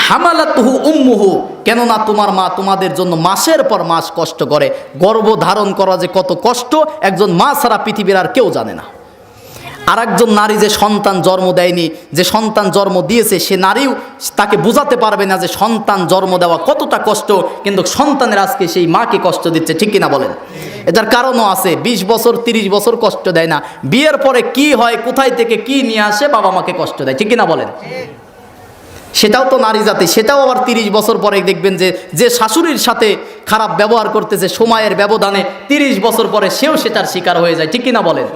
হামালাতুহু উম্মুহু, কেননা তোমার মা তোমাদের জন্য মাসের পর মাস কষ্ট করে। গর্ভ ধারণ করা যে কত কষ্ট, একজন মা ছাড়া পৃথিবীর আর কেউ জানে না। আর একজন নারী যে সন্তান জন্ম দেয়নি, যে সন্তান জন্ম দিয়েছে, সে নারীও তাকে বোঝাতে পারবে না যে সন্তান জন্ম দেওয়া কতটা কষ্ট, কিন্তু সন্তানের আজকে সেই মাকে কষ্ট দিচ্ছে। ঠিক কিনা বলেন? এটার কারণও আছে। 20 বছর 30 বছর কষ্ট দেয় না, বিয়ের পরে কি হয়, কোথায় থেকে কি নিয়ে আসে, বাবা মাকে কষ্ট দেয়। ঠিক কিনা বলেন? সেটাও তো নারী জাতি, সেটাও আবার 30 বছর পরে দেখবেন যে শাশুড়ির সাথে খারাপ ব্যবহার করতেছে, সময়ের ব্যবধানে 30 বছর পরে সেও সেটার শিকার হয়ে যায়। ঠিক কিনা বলেন?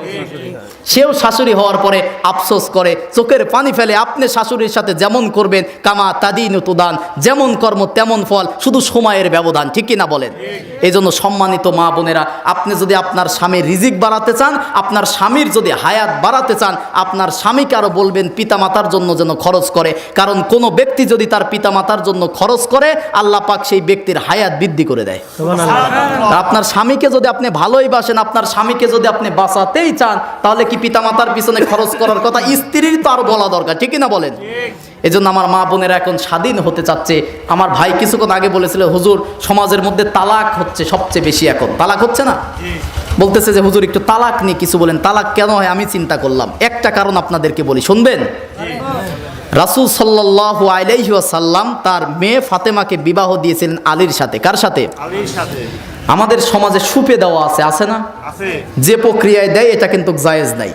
সেও শাশুড়ি হওয়ার পরে আফসোস করে, চোখের পানি ফেলে। আপনি শাশুড়ির সাথে যেমন করবেন, কামা তাদিনু তুদান, যেমন কর্ম তেমন ফল, শুধু সময়ের ব্যবধান। ঠিক কিনা বলেন? এই জন্য সম্মানিত মা বোনেরা, আপনি যদি আপনার স্বামীর রিজিক বাড়াতে চান, আপনার স্বামীর যদি হায়াত বাড়াতে চান, আপনার স্বামীকে আরও বলবেন পিতামাতার জন্য যেন খরচ করে। কারণ কোনো ব্যক্তি যদি তার পিতামাতার জন্য খরচ করে, আল্লাহ পাক সেই ব্যক্তির হায়াত বৃদ্ধি করে দেয়। আপনার স্বামীকে যদি আপনি ভালোই বাসেন, আপনার স্বামীকে যদি আপনি বাঁচাতেই চান, তাহলে কি পিতামাতার পিছনে খরচ করার কথা স্ত্রীর তো আরো বলা দরকার। ঠিক না বলেন? এই জন্য আমার মা বোনেরা এখন স্বাধীন হতে চাচ্ছে। আমার ভাই কিছুক্ষণ আগে বলেছিল, হুজুর সমাজের মধ্যে তালাক হচ্ছে সবচেয়ে বেশি, এখন তালাক হচ্ছে না? বলতেছে যে হুজুর একটু তালাক নিয়ে কিছু বলেন, তালাক কেন হয় আমি চিন্তা করলাম। একটা কারণ আপনাদেরকে বলি, শুনবেন? রাসূল সাল্লাল্লাহু আলাইহি ওয়াসাল্লাম তার মেয়ে ফাতেমাকে বিবাহ দিয়েছিলেন আলীর সাথে। কার সাথে? আলীর সাথে। আমাদের সমাজে সুপে দেওয়া আছে না? আছে। যে প্রক্রিয়ায় দেয় এটা কিন্তু জায়েজ নাই।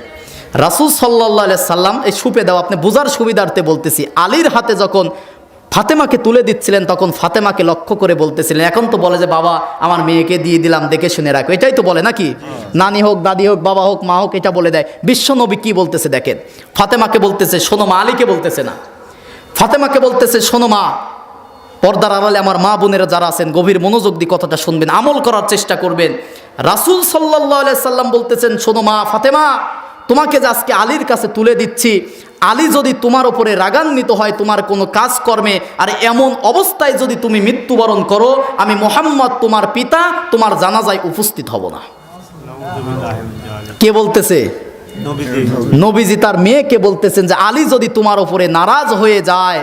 রাসূল সাল্লাল্লাহু আলাইহি সাল্লাম এই সুপে দেওয়া, আপনি বোঝার সুবিধার্থে বলতেছি, আলীর হাতে যখন ফাতেমাকে তুলে দিচ্ছিলেন তখন ফাতেমাকে লক্ষ্য করে বলতেছিলেন, এখন তো বলে যে বাবা আমার মেয়েকে দিয়ে দিলাম, দেখে শুনে রাখো, এটাই তো বলে নাকি? নানি হোক, দাদি হোক, বাবা হোক, মা হোক, এটা বলে দেয়। বিশ্ব নবী কি বলতেছে দেখেন, ফাতেমাকে বলতেছে শোনো মা, আলীকে বলতেছে না, ফাতেমাকে বলতেছে শোনো মা, পর্দার আড়ালে আমার মা বোনেরা যারা আছেন গভীর মনোযোগ দিয়ে কথাটা শুনবেন, আমল করার চেষ্টা করবেন। রাসূল সাল্লাল্লাহু আলাইহি সাল্লাম বলতেছেন শোনো মা ফাতেমা, তোমাকে যে আজকে আলীর কাছে তুলে দিচ্ছি, আলী যদি তোমার উপরে রাগান্বিত হয় তোমার কোনো কাজকর্মে, আর এমন অবস্থায় যদি তুমি মৃত্যুবরণ করো, আমি মুহাম্মদ তোমার পিতা তোমার জানাজায় উপস্থিত হব না। কে বলতেছে? নবীজি তার মেয়েকে বলতেছেন যে আলী যদি তোমার উপরে নারাজ হয়ে যায়,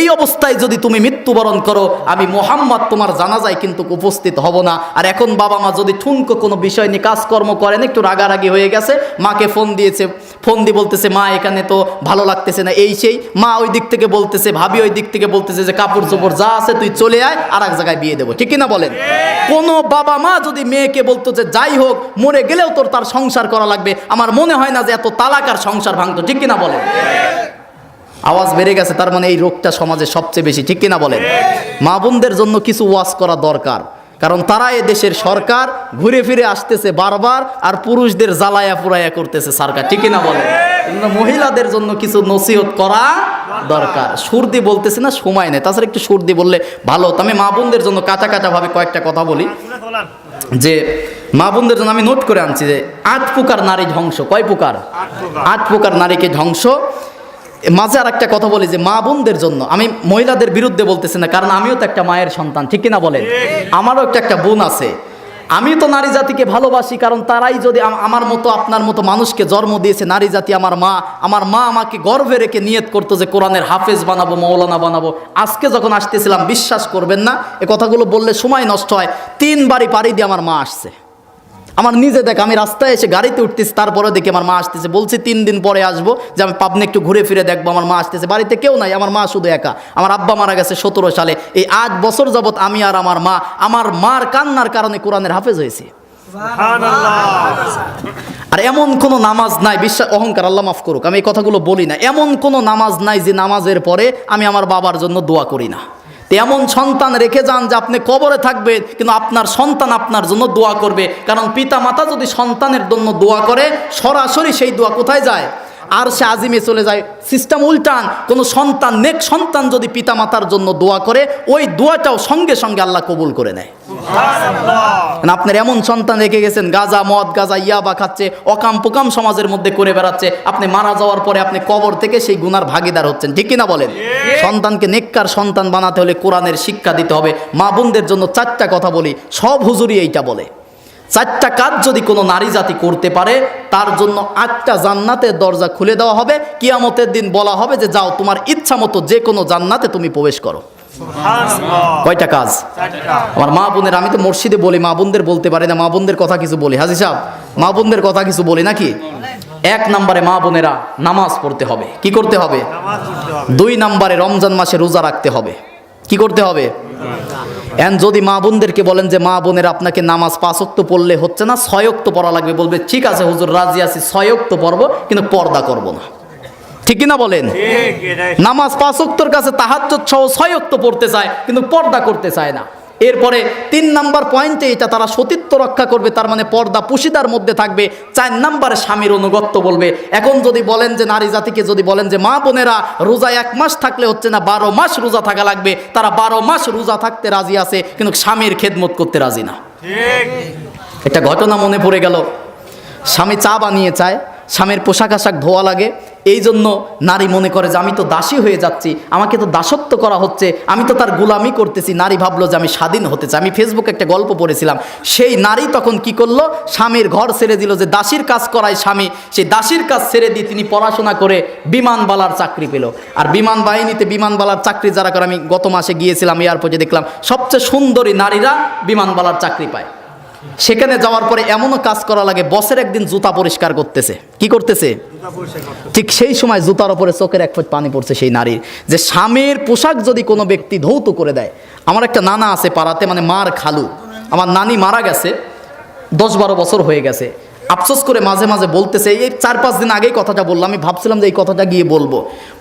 এই অবস্থায় যদি তুমি মৃত্যুবরণ করো, আমি মুহাম্মদ তোমার জানাজায় কিন্তু উপস্থিত হব না। আর এখন বাবা মা যদি ঠুনকো কোনো বিষয় নিয়ে কাজকর্ম করেন, একটু রাগারাগি হয়ে গেছে, মাকে ফোন দিয়েছে, ফোন দিয়ে বলতেছে মা এখানে তো ভালো লাগতেছে না, এই সেই, মা ওই দিক থেকে বলতেছে, ভাবি ওই দিক থেকে বলতেছে যে কাপড় চোপড় যা আছে তুই চলে আয়, আর এক জায়গায় বিয়ে দেবো, ঠিক কিনা বলেন? কোনো বাবা মা যদি মেয়েকে বলতো যে যাই হোক মরে গেলেও তোর তার সংসার করা লাগবে, আমার মনে হয় না যে এত তালাক আর সংসার ভাঙতো, ঠিক কিনা বলেন? আওয়াজ বেড়ে গেছে, তার মানে এই রোগটা সমাজে সবচেয়ে বেশি, ঠিক কিনা বলেন? মা বোনদের জন্য কিছু ওয়াজ করা দরকার, কারণ তারা এ দেশের সরকার, ঘুরে ফিরে আসতেছে বারবার, আর পুরুষদের জ্বালায়া পুরাইয়া করতেছে সরকার, ঠিক কিনা বলেন? মহিলাদের জন্য কিছু নসিহত করা দরকার। সুরদি বলতেছে না, সময় নেই, তাছাড়া একটু সুরদি বললে ভালো হতো। আমি মা বোনদের জন্য কাঁচা কাঁচা ভাবে কয়েকটা কথা বলি, যে মা বোনদের জন্য আমি নোট করে আনছি যে 8 প্রকার নারী ধ্বংস। কয় প্রকার? 8 প্রকার নারীকে ধ্বংস। মাঝে আর একটা কথা বলি যে মা বোনদের জন্য, আমি মহিলাদের বিরুদ্ধে বলতেছি না, কারণ আমিও তো একটা মায়ের সন্তান, ঠিক কিনা বলেন? আমারও একটা বোন আছে। আমি তো নারী জাতিকে ভালোবাসি, কারণ তারাই যদি আমার মতো আপনার মতো মানুষকে জন্ম দিয়েছে। নারী জাতি আমার মা আমাকে গর্ভে রেখে নিয়ত করতো যে কোরআনের হাফেজ বানাবো, মৌলানা বানাবো। আজকে যখন আসতেছিলাম, বিশ্বাস করবেন না, এ কথাগুলো বললে সময় নষ্ট হয়, 3 বাড়ি পাড়ি দিয়ে আমার মা আসছে। আমার নিজে দেখ, আমি রাস্তায় এসে গাড়িতে উঠতেছি, তারপরে দেখি আমার মা আসতেছে। বলছি 3 দিন পরে আসবো, যে আমি পাবনা একটু ঘুরে ফিরে দেখবো। আমার মা আসতেছে, বাড়িতে কেউ নাই, আমার মা শুধু একা। আমার আব্বা মারা গেছে 17 সালে। এই 8 বছর যাবৎ আমি আর আমার মার কান্নার কারণে কোরআনের হাফেজ হয়েছে। আর এমন কোনো নামাজ নাই, বিশ্বাস অহংকার, আল্লাহ মাফ করুক, আমি এই কথাগুলো বলি না, এমন কোনো নামাজ নাই যে নামাজের পরে আমি আমার বাবার জন্য দোয়া করি না। এমন সন্তান রেখে যান যে আপনি কবরে থাকবেন কিন্তু আপনার সন্তান আপনার জন্য দোয়া করবে। কারণ পিতা মাতা যদি সন্তানের জন্য দোয়া করে, সরাসরি সেই দোয়া কোথায় যায়? আর সে আজিমে চলে যায়। সিস্টেম উল্টান, কোনো সন্তান, নেক সন্তান যদি পিতা মাতার জন্য দোয়া করে, ওই দোয়াটাও সঙ্গে সঙ্গে আল্লাহ কবুল করে নেয়। আপনার এমন সন্তান রেখে গেছেন, গাঁজা মদ গাঁজা ইয়াবা খাচ্ছে, অকাম পোকাম সমাজের মধ্যে করে বেড়াচ্ছে, আপনি মারা যাওয়ার পরে আপনি কবর থেকে সেই গুনার ভাগিদার হচ্ছেন, ঠিক কিনা বলেন? সন্তানকে নেককার সন্তান বানাতে হলে কোরআনের শিক্ষা দিতে হবে। মা বোনদের জন্য 4টা কথা বলি, সব হুজুরই এইটা বলে। 4টা কাজ যদি কোনো নারী জাতি করতে পারে, তার জন্য 8টা জান্নাতের দরজা খুলে দেওয়া হবে। কিয়ামতের দিন বলা হবে যে যাও তোমার ইচ্ছা মতো যে কোনো জান্নাতে তুমি প্রবেশ করো। কয়টা কাজ? আমার মা বোনের, আমি তো মসজিদে বলি, মা বোনদের বলতে পারি না, মা বোনদের কথা কিছু বলি। হাজি সাহেব, মা বোনদের কথা কিছু বলি নাকি? 1 নম্বরে মা বোনেরা নামাজ পড়তে হবে। কি করতে হবে? 2 নম্বরে রমজান মাসে রোজা রাখতে হবে। কি করতে হবে? যদি মা বোনদেরকে বলেন যে মা বোনেরা আপনাকে নামাজ 5 ওয়াক্ত পড়লে হচ্ছে না, 6 ওয়াক্ত পড়া লাগবে, বলবে ঠিক আছে হুজুর, রাজি আছি, 6 ওয়াক্ত পড়বো, কিন্তু পর্দা করব না। ঠিক কিনা বলেন? নামাজ 5 ওয়াক্তর কাছে তাহাজ্জুদ সহ 6 ওয়াক্ত পড়তে চায়, কিন্তু পর্দা করতে চায় না। এরপরে 3 নাম্বার পয়েন্টে এটা তারা সতীত্ব রক্ষা করবে, তার মানে পর্দা পুশিদার মধ্যে থাকবে। 4 নাম্বারে স্বামীর অনুগত্য বলবে। এখন যদি বলেন যে নারী জাতিকে যদি বলেন যে মা বোনেরা রোজা 1 মাস থাকলে হচ্ছে না, 12 মাস রোজা থাকা লাগবে, তারা 12 মাস রোজা থাকতে রাজি আছে, কিন্তু স্বামীর খেদমত করতে রাজি না। একটা ঘটনা মনে পড়ে গেল। স্বামী চা বানিয়ে চায়, স্বামীর পোশাক আশাক ধোয়া লাগে, এই জন্য নারী মনে করে যে আমি তো দাসী হয়ে যাচ্ছি, আমাকে তো দাসত্ব করা হচ্ছে, আমি তো তার গোলামি করতেছি। নারী ভাবলো যে আমি স্বাধীন হতে চাই। আমি ফেসবুকে একটা গল্প পড়েছিলাম, সেই নারী তখন কি করলো, স্বামীর ঘর ছেড়ে দিল, যে দাসীর কাজ করায় স্বামী, সেই দাসীর কাজ ছেড়ে দিয়ে তিনি পড়াশোনা করে বিমানবালার চাকরি পেল। আর বিমান বাহিনীতে বিমানবালার চাকরি যারা করে, আমি গত মাসে গিয়েছিলাম এয়ারপোর্টে, দেখলাম সবচেয়ে সুন্দরী নারীরা বিমানবালার চাকরি পায়। সেখানে যাওয়ার পরে এমনও কাজ করা লাগে, বসের একদিন জুতা পরিষ্কার করতেছে। কি করতেছে? ঠিক সেই সময় জুতার উপরে চোখের এক ফোঁটা পানি পড়ছে সেই নারীর, যে স্বামীর পোশাক যদি কোনো ব্যক্তি ধৌত করে দেয়। আমার একটা নানা আছে পাড়াতে, মানে মার খালু, আমার নানি মারা গেছে, 10-12 বছর হয়ে গেছে। আফসোস করে মাঝে মাঝে বলতেছে, এই 4-5 দিন আগেই কথাটা বললাম, আমি ভাবছিলাম যে এই কথাটা গিয়ে বলবো।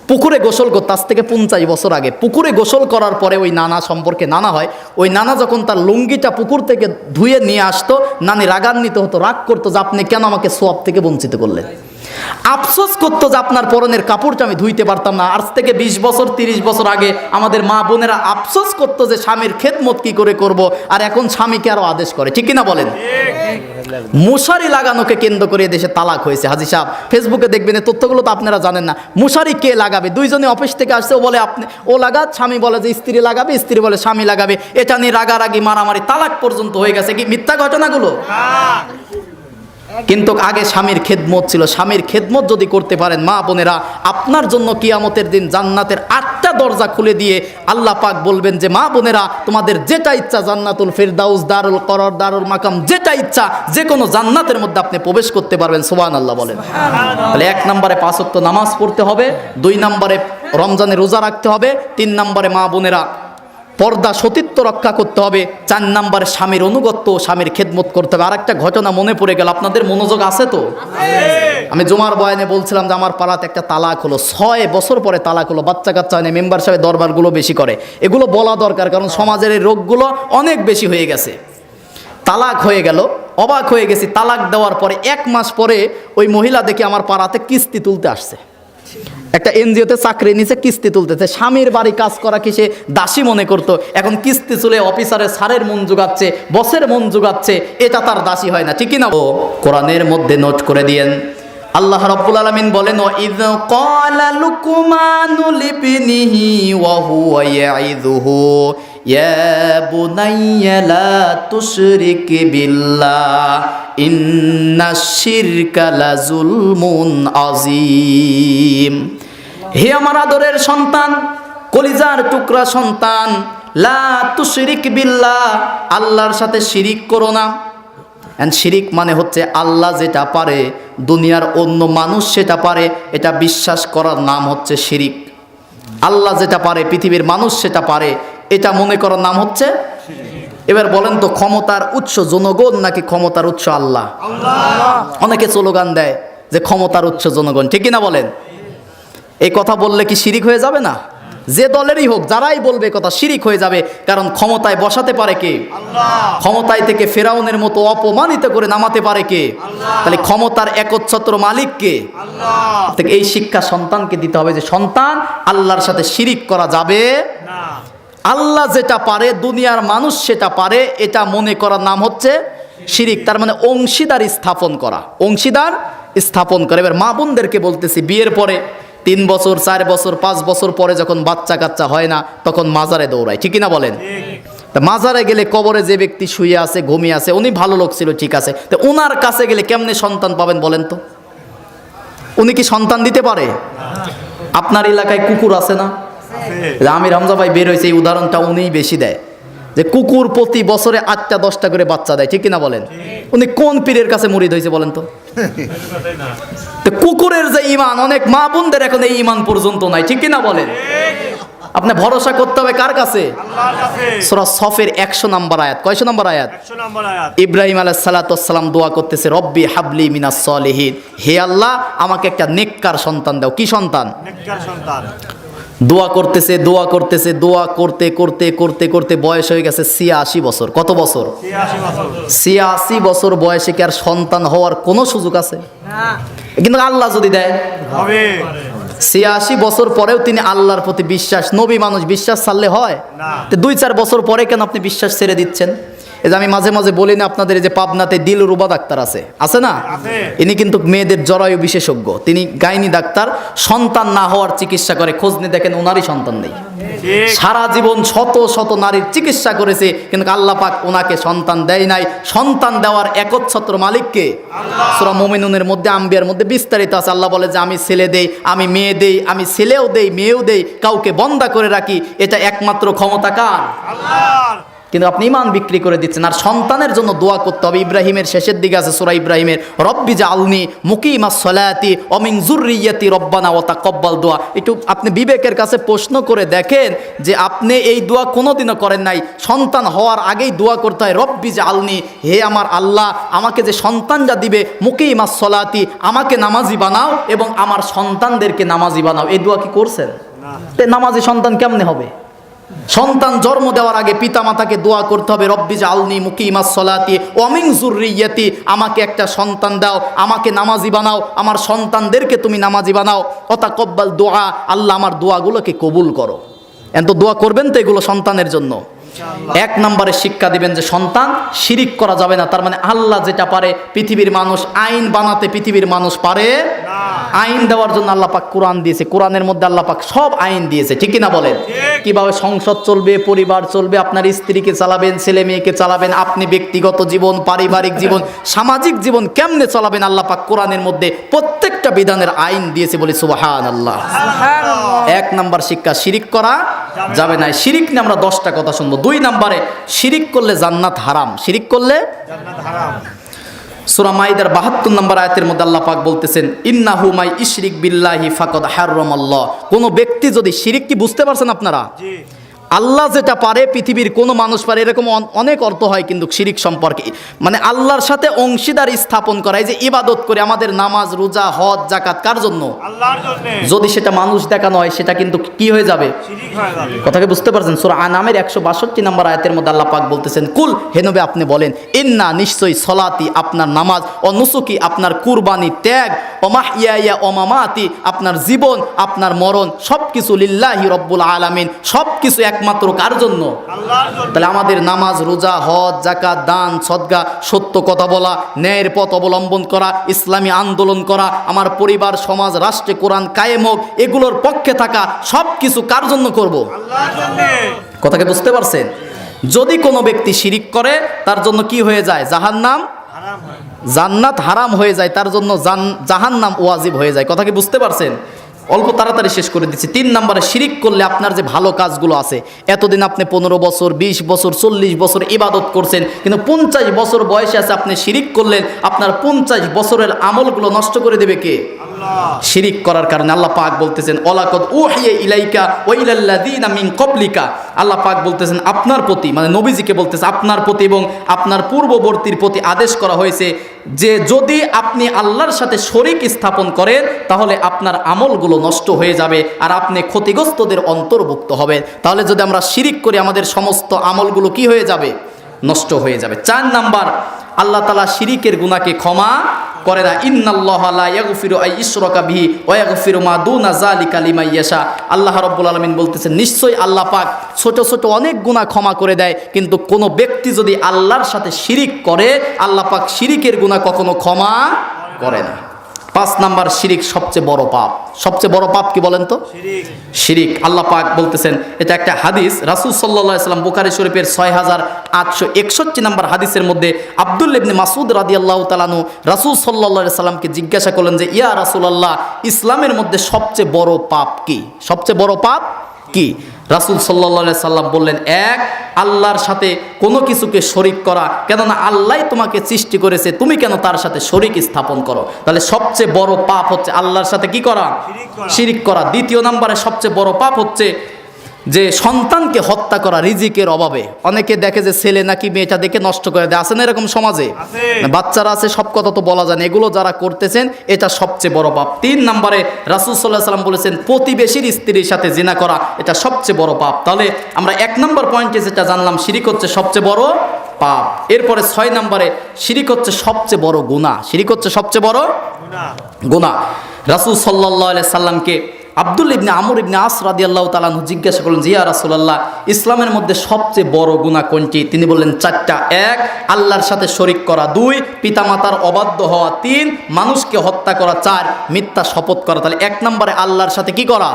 পুকুরে গোসল করতে, আজ থেকে 50 বছর আগে পুকুরে গোসল করার পরে ওই নানা সম্পর্কে নানা হয়, ওই নানা যখন তার লুঙ্গিটা পুকুর থেকে ধুয়ে নিয়ে আসতো, নানি রাগান্বিত হতো, রাগ করতো যে আপনি কেন আমাকে সোয়াব থেকে বঞ্চিত করলেন। আফসোস করতো যে আপনার পরনের কাপড়টা আমি ধুইতে পারতাম না। আজ থেকে 20 বছর 30 বছর আগে আমাদের মা বোনেরা আফসোস করতো যে স্বামীর খেদমত কি করে করব, আর এখন স্বামীকে আরো আদেশ করে। ঠিক কিনা বলেন? মশারি লাগানোকে কেন্দ্র করে দেশে তালাক হয়েছে। হাজী সাহেব ফেসবুকে দেখবেন, এই তথ্যগুলো তো আপনারা জানেন না। মশারি কে লাগাবে? দুইজনে অফিস থেকে আসছে, ও বলে আপনি, ও লাগাত, স্বামী বলে যে স্ত্রী লাগাবে, স্ত্রী বলে স্বামী লাগাবে। এটা নিয়ে রাগারাগি মারামারি তালাক পর্যন্ত হয়ে গেছে। কি মিথ্যা ঘটনাগুলো? কিন্তু আগে স্বামীর খেদমত ছিল। স্বামীর খেদমত যদি করতে পারেন মা বোনেরা, আপনার জন্য কিয়ামতের দিন জান্নাতের 8টা দরজা খুলে দিয়ে আল্লাহ পাক বলবেন যে মা বোনেরা তোমাদের যেটা ইচ্ছা, জান্নাতুল ফিরদাউস, দারুল করর, দারুল মাকাম, যেটা ইচ্ছা যে কোনো জান্নাতের মধ্যে আপনি প্রবেশ করতে পারবেন। সুবহানাল্লাহ বলেন। তাহলে 1 নম্বরে 5 ওয়াক্ত নামাজ পড়তে হবে, 2 নম্বরে রমজানে রোজা রাখতে হবে, 3 নম্বরে মা বোনেরা পর্দা সতীত্ব রক্ষা করতে হবে, 4 নম্বরে স্বামীর অনুগত্য, স্বামীর খেদমত করতে হবে। আর একটা ঘটনা মনে পড়ে গেল, আপনাদের মনোযোগ আছে তো? আমি জুমার বয়ানে বলছিলাম যে আমার পাড়াতে একটা তালাক হলো, 6 বছর পরে তালাক হলো। বাচ্চা কাচ্চা হয় না, মেম্বার সাহেব দরবারগুলো বেশি করে। এগুলো বলা দরকার, কারণ সমাজের এই রোগগুলো অনেক বেশি হয়ে গেছে। তালাক হয়ে গেল, অবাক হয়ে গেছি। তালাক দেওয়ার পরে 1 মাস পরে ওই মহিলা দেখি আমার পাড়াতে কিস্তি তুলতে আসছে। একটা এনজিওতে চাকরি নিচে কিস্তি তুলতেছে। স্বামীর বাড়ি কাজ করা কি সে দাসী মনে করতো, এখন কিস্তি চলে অফিসারের সারের মন জোগাচ্ছে, বসের মন জোগাচ্ছে, এটা তার দাসী হয় না। ঠিক না? ও কোরআনের মধ্যে নোট করে দিয়েন, আল্লাহ রাব্বুল আলামিন বলেন, ইয ক্বালা লুকমানু লিবনিহি ওয়া হুয়া ইয়াইযুহু ইয়া বুনাইয়া লা তুশরিক বিল্লাহ ইন্নাশ শিরকা লাযুলমুন আযীম। হে আমার আদরের সন্তান, কলিজার টুকরা সন্তান, লা তুশরিক বিল্লাহ, আল্লাহর সাথে শিরিক করো না। শিরিক মানে হচ্ছে আল্লাহ যেটা পারে দুনিয়ার অন্য মানুষ সেটা পারে, এটা বিশ্বাস করার নাম হচ্ছে শিরিক। আল্লাহ যেটা পারে পৃথিবীর মানুষ সেটা পারে, এটা মনে করার নাম হচ্ছে। এবার বলেন তো, ক্ষমতার উৎস জনগণ নাকি ক্ষমতার উৎস আল্লাহ? অনেকে স্লোগান দেয় যে ক্ষমতার উৎস জনগণ। ঠিক কিনা বলেন? এই কথা বললে কি শিরিক হয়ে যাবে না? যে দলেরই হোক, যারাই বলবে কথা, শিরিক হয়ে যাবে। কারণ ক্ষমতায় বসাতে পারে কে? আল্লাহ। ক্ষমতায় থেকে ফেরাউনের মতো অপমানিত করে নামাতে পারে কে? আল্লাহ। তাহলে ক্ষমতার একচ্ছত্র মালিক কে? আল্লাহ। এই শিক্ষা সন্তানকে দিতে হবে যে সন্তান, আল্লাহর সাথে শিরিক করা যাবে না। আল্লাহ যেটা পারে দুনিয়ার মানুষ সেটা পারে, এটা মনে করার নাম হচ্ছে শিরিক। তার মানে অংশীদার স্থাপন করা, অংশীদার স্থাপন করে। এবার মা বোনদেরকে বলতেছি, বিয়ের পরে 3 বছর 4 বছর 5 বছর পরে যখন বাচ্চা কাচ্চা হয় না, তখন মাজারে দৌড়ায়। ঠিক না বলেন? তা মাজারে গেলে কবরে যে ব্যক্তি শুয়ে আছে, ঘুমিয়ে আছে, উনি ভালো লোক ছিল, ঠিক আছে, তো ওনার কাছে গেলে কেমনে সন্তান পাবেন বলেন তো? উনি কি সন্তান দিতে পারে? আপনার এলাকায় কুকুর আছে না? আমির হামজা ভাই বের হয়েছে, এই উদাহরণটা উনিই বেশি দেয়, যে কুকুর প্রতি বছরে 8টা 10টা করে বাচ্চা দেয়। ঠিক কিনা বলেন? উনি কোন পীরের কাছে মুরিদ হয়েছে বলেন তো? তো কুকুরের যে ঈমান, অনেক মা বোনদের এখন এই ঈমান পর্যন্ত নাই। ঠিক কিনা বলেন? আপনি ভরসা করতে হবে কার কাছে? আল্লাহর কাছে। সূরা সফের 100 নম্বর আয়াত। কয়শো নম্বর আয়াত? 100 নম্বর আয়াত। ইব্রাহিম আলাইহিস সালাতু ওয়াস সালাম দোয়া করতেছে, রব্বি হাবলি মিনাস সলিহিন, হে আল্লাহ আমাকে একটা নেককার সন্তান দাও। কি সন্তান? নেককার সন্তান। দোয়া করতেছে, দোয়া করতেছে, দোয়া করতে করতে করতে করতে বয়স হয়ে গেছে 86 বছর। কত বছর? 86 বছর। 86 বছর বয়সে কি আর সন্তান হওয়ার কোনো সুযোগ আছে? না। কিন্তু আল্লাহ যদি দেয় হবে। 86 বছর পরেও তিনি আল্লাহর প্রতি বিশ্বাস, নবী মানুষ বিশ্বাস ছাড়লে হয় না। তো 2-4 বছর পরে কেন আপনি বিশ্বাস ছেড়ে দিচ্ছেন? এই যে আমি মাঝে মাঝে বলি না আপনাদের, এই যে পাবনাতে দিলরুবা ডাক্তার আছে না? ইনি কিন্তু মেয়েদের জরায়ু বিশেষজ্ঞ, তিনি গাইনি ডাক্তার। সন্তান না হওয়ার চিকিৎসা করে, খোঁজ নিয়ে দেখেন ওনারই সন্তান নেই। সারা জীবন শত শত নারীর চিকিৎসা করেছে, কিন্তু আল্লাহ পাক ওনাকে সন্তান দেয় নাই। সন্তান দেওয়ার একচ্ছত্র মালিককে সূরা মুমিনুনের মধ্যে, আম্বিয়ার মধ্যে বিস্তারিত আছে। আল্লাহ বলে যে আমি ছেলে দেই, আমি মেয়ে দেই, আমি ছেলেও দেই মেয়েও দেই, কাউকে বন্দা করে রাখি। এটা একমাত্র ক্ষমতা কার? আল্লাহর। কিন্তু আপনি ইমান বিক্রি করে দিচ্ছেন। আর সন্তানের জন্য দোয়া করতে হবে। ইব্রাহিমের শেষের দিকে আছে সূরা ইব্রাহিমের, রব্বি জাআলনি মুকিমাস সালাতি ওয়া মিন যুররিয়াতি রব্বানা ওয়া তাকাব্বাল দোয়া। একটু আপনি বিবেকের কাছে প্রশ্ন করে দেখেন যে আপনি এই দোয়া কোনোদিনও করেন নাই। সন্তান হওয়ার আগেই দোয়া করতে হয়, রব্বি জাআলনি, হে আমার আল্লাহ আমাকে যে সন্তান যা দিবে, মুকিমাস সালাতি, আমাকে নামাজি বানাও এবং আমার সন্তানদেরকে নামাজি বানাও। এই দোয়া কি করছেন? নামাজি সন্তান কেমনে হবে? সন্তান জন্ম দেওয়ার আগে পিতা মাতাকে দোয়া করতে হবে, রব্বি জাআলনি মুকিমাস সালাতি ওয়া মিন যুররিয়াতি, আমাকে একটা সন্তান দাও, আমাকে নামাজি বানাও, আমার সন্তানদেরকে তুমি নামাজি বানাও। ওয়া তাকাব্বাল দোয়া, আল্লাহ আমার দোয়াগুলোকে কবুল করো। এত দোয়া করবেন তো এগুলো সন্তানের জন্য। এক নম্বরে শিক্ষা দিবেন যে সন্তান শিরিক করা যাবে না। তার মানে আল্লাহ যেটা পারে, পৃথিবীর মানুষ আইন বানাতে পৃথিবীর মানুষ পারে না। আইন দেওয়ার জন্য আল্লাহ পাক কোরআন দিয়েছে, কোরআনের মধ্যে আল্লাহ পাক সব আইন দিয়েছে, ঠিক কি না বলেন? কিভাবে সংসার চলবে, পরিবার চলবে, আপনার স্ত্রীকে চালাবেন, ছেলে মেয়েকে চালাবেন, আপনি ব্যক্তিগত জীবন, পারিবারিক জীবন, সামাজিক জীবন কেমনে চালাবেন, আল্লাহ পাক কোরআনের মধ্যে প্রত্যেকটা বিধানের আইন দিয়েছে, বলি সুবহানাল্লাহ। এক নাম্বার শিক্ষা, শিরিক করা যাবে না। শিরিক নিয়ে আমরা 10টা কথা শুনবো। 2 নম্বরে, শিরিক করলে জান্নাত হারাম। শিরিক করলে জান্নাত হারাম। সূরা মাইদার 72 নম্বর আয়াতের মধ্যে আল্লাহ পাক বলতেছেন, ইন্নাহু মাই ইশরিক বিল্লাহি ফাকাদ হারামাল্লাহ। কোন ব্যক্তি যদি শিরিক, কি বুঝতে পারছেন আপনারা? জি। আল্লাহ যেটা পারে পৃথিবীর কোনো মানুষ পারে, এরকম অনেক অর্থ হয় কিন্তু শিরিক সম্পর্কে, মানে আল্লাহর সাথে অংশীদার স্থাপন করা। এই যে ইবাদত করে আমাদের নামাজ, রোজা, হজ, যাকাত কার জন্য? আল্লাহর জন্য। যদি সেটা মানুষ দেখানো হয় সেটা কিন্তু কি হয়ে যাবে? শিরিক হয়ে যাবে। কথাকে বুঝতে পারছেন? সূরা আনামের 162 নম্বর আয়াতের মধ্যে আল্লাহ পাক বলতেছেন, কুল, হে নবী আপনি বলেন, ইন্না, নিশ্চয়ই, সলাতি আপনার নামাজ, ও নুসুকি আপনার কুরবানি, ত্যাগ, ও মাহইয়া ও মামাতি আপনার জীবন, আপনার মরণ, সবকিছু লিল্লাহি রব্বুল আলামিন, সবকিছু একমাত্র কার জন্য? আল্লাহর জন্য। তাহলে আমাদের নামাজ, রোজা, হজ, যাকাত, দান, সদকা, সত্য কথা বলা, ন্যায়ের পথ অবলম্বন করা, ইসলামী আন্দোলন করা, আমার পরিবার, সমাজ, রাষ্ট্রে কোরআন কায়েম হোক, এগুলোর পক্ষে থাকা, সবকিছু কার জন্য করব? আল্লাহর জন্য। কথাকে বুঝতে পারছেন? যদি কোনো ব্যক্তি শিরিক করে তার জন্য কি হয়ে যায়? জাহান্নাম, জান্নাত হারাম হয়ে যায়, তার জন্য জাহান্নাম ওয়াজিব হয়ে যায়। কথা কি বুঝতে পারছেন? অল্প তাড়াতাড়ি শেষ করে দিচ্ছি। 3 নম্বরে, শিরিক করলে আপনার যে ভালো কাজগুলো আছে, এতদিন আপনি 15 বছর, 20 বছর, 40 বছর ইবাদত করছেন, কিন্তু 50 বছর বয়সে আছে আপনি শিরিক করলেন, আপনার 50 বছরের আমলগুলো নষ্ট করে দেবে কে? আল্লাহ। শিরিক করার কারণে আল্লাহ পাক বলতেছেন, ওয়ালাকাদ উহিয়া ইলাইকা ওয়া ইলাল্লাযিনা মিন ক্বাবলিকা, আল্লাহ পাক বলতেছেন আপনার প্রতি, মানে নবীজিকে বলতেছে আপনার প্রতি এবং আপনার পূর্ববর্তীর প্রতি আদেশ করা হয়েছে যে যদি আপনি আল্লাহর সাথে শরীক স্থাপন করেন তাহলে আপনার আমলগুলো নষ্ট হয়ে যাবে আর আপনি ক্ষতিগ্রস্তদের অন্তর্ভুক্ত হবেন। তাহলে যদি আমরা শিরিক করি আমাদের সমস্ত আমলগুলো কি হয়ে যাবে? নষ্ট হয়ে যাবে। 4 নাম্বার, আল্লাহ তাআলা শিরিকের গুনাহকে ক্ষমা করে না। ইন্নাল্লাহা লা ইয়াগফিরু আন ইউশরাকা বিহি ওয়া ইয়াগফিরু মা দুনা যালিকা লিমান ইয়াশা। আল্লাহ রাব্বুল আলামিন বলতেছেন, নিশ্চয়ই আল্লাহ পাক ছোট ছোট অনেক গুনাহ ক্ষমা করে দেয়, কিন্তু কোনো ব্যক্তি যদি আল্লাহর সাথে শিরিক করে আল্লাহ পাক শিরিকের গুনাহ কখনো ক্ষমা করে না। 5 নাম্বার, শিরিক সবচেয়ে বড় পাপ। সবচেয়ে বড় পাপ কি বলেন তো? শিরিক। আল্লাহ পাক বলতেছেন, এটা একটা হাদিস, রাসূল সাল্লাল্লাহু আলাইহি ওয়াসাল্লাম বুখারী শরীফের 6861 নাম্বার হাদিসের মধ্যে আব্দুল্লাহ ইবনে মাসউদ রাদিয়াল্লাহু তাআলা আনহু রাসূল সাল্লাল্লাহু আলাইহি ওয়াসাল্লামকে জিজ্ঞাসা করলেন যে, ইয়া রাসূলুল্লাহ, ইসলামের মধ্যে সবচেয়ে বড় পাপ কি? সবচেয়ে বড় পাপ কি? রাসূল সাল্লাল্লাহু আলাইহি সাল্লাম বললেন, এক, আল্লাহর সাথে কোনো কিছুকে শরীক করা, কেননা আল্লাহ তোমাকে সৃষ্টি করেছে, তুমি কেন তার সাথে শরীক স্থাপন করো? তাহলে সবচেয়ে বড় পাপ হচ্ছে আল্লাহর সাথে কি করা? শিরিক করা। 2 নম্বরে সবচেয়ে বড় পাপ হচ্ছে যে সন্তানকে হত্যা করা রিজিকের অভাবে। অনেকে দেখে যে ছেলে নাকি মেয়েটা দেখে নষ্ট করে দেয়, আছে না এরকম সমাজে? বাচ্চারা আছে, সব কথা তো বলা যায় না, এগুলো যারা করতেছেন এটা সবচেয়ে বড় পাপ। 3 নম্বরে রাসূল সাল্লাল্লাহু আলাইহি ওয়াসাল্লাম বলেছেন প্রতিবেশীর স্ত্রীর সাথে জিনা করা, এটা সবচেয়ে বড় পাপ। তাহলে আমরা 1 নম্বর পয়েন্টে যেটা জানলাম, শিরিক হচ্ছে সবচেয়ে বড় পাপ। এরপরে 6 নম্বরে, শিরিক হচ্ছে সবচেয়ে বড় গুনাহ। শিরিক হচ্ছে সবচেয়ে বড় গুনাহ। রাসূল সাল্লাল্লাহু আলাইহি সাল্লামকে আব্দুল্লাহ ইবনে আমর ইবনে আস রাদিয়াল্লাহু তাআলা আনহু জিজ্ঞাসা করলেন, ইয়া রাসূলুল্লাহ, ইসলামের মধ্যে সবচেয়ে বড় গুনাহ কোনটি? তিনি বললেন 4টা। 1, আল্লাহর সাথে শরীক করা। 2, পিতামাতার অবাধ্য হওয়া। 3, মানুষকে হত্যা করা। 4, মিথ্যা শপথ করা। তাহলে 1 নম্বরে আল্লাহর সাথে কি করা?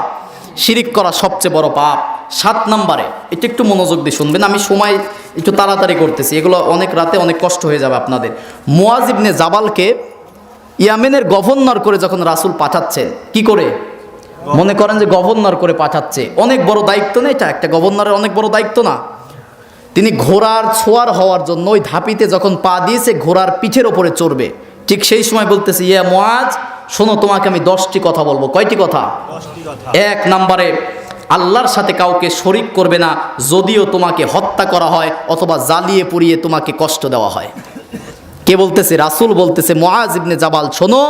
শিরিক করা সবচেয়ে বড় পাপ। 7 নম্বরে, এটা একটু মনোযোগ দিয়ে শুনবেন, আমি সময় একটু তাড়াতাড়ি করতেছি, এগুলো অনেক রাতে অনেক কষ্ট হয়ে যাবে আপনাদের। মুয়াজ ইবনে জাবালকে ইয়ামেনের গভর্নর করে যখন রাসূল পাঠাচ্ছেন, কি করে? মনে করেন যে গভর্নর করে পাঠাচ্ছে, অনেক বড় দায়িত্ব না এটা? একটা গভর্নরের অনেক বড় দায়িত্ব না? তিনি ঘোড়ার ছোঁয়ার হওয়ার জন্য ওই ধাপিতে যখন পা দিয়েছে ঘোড়ার পিঠের ওপরে চড়বে, ঠিক সেই সময় বলতেছে, ইয়া মুআজ, শোনো তোমাকে আমি 10টি কথা বলবো। কয়টি কথা? 10টি কথা। 1 নম্বরে, আল্লাহর সাথে কাউকে শরিক করবে না, যদিও তোমাকে হত্যা করা হয় অথবা জ্বালিয়ে পুড়িয়ে তোমাকে কষ্ট দেওয়া হয়। কে বলতেছে? রাসূল বলতেছে, মুআজ ইবনে জাবাল, শোনো,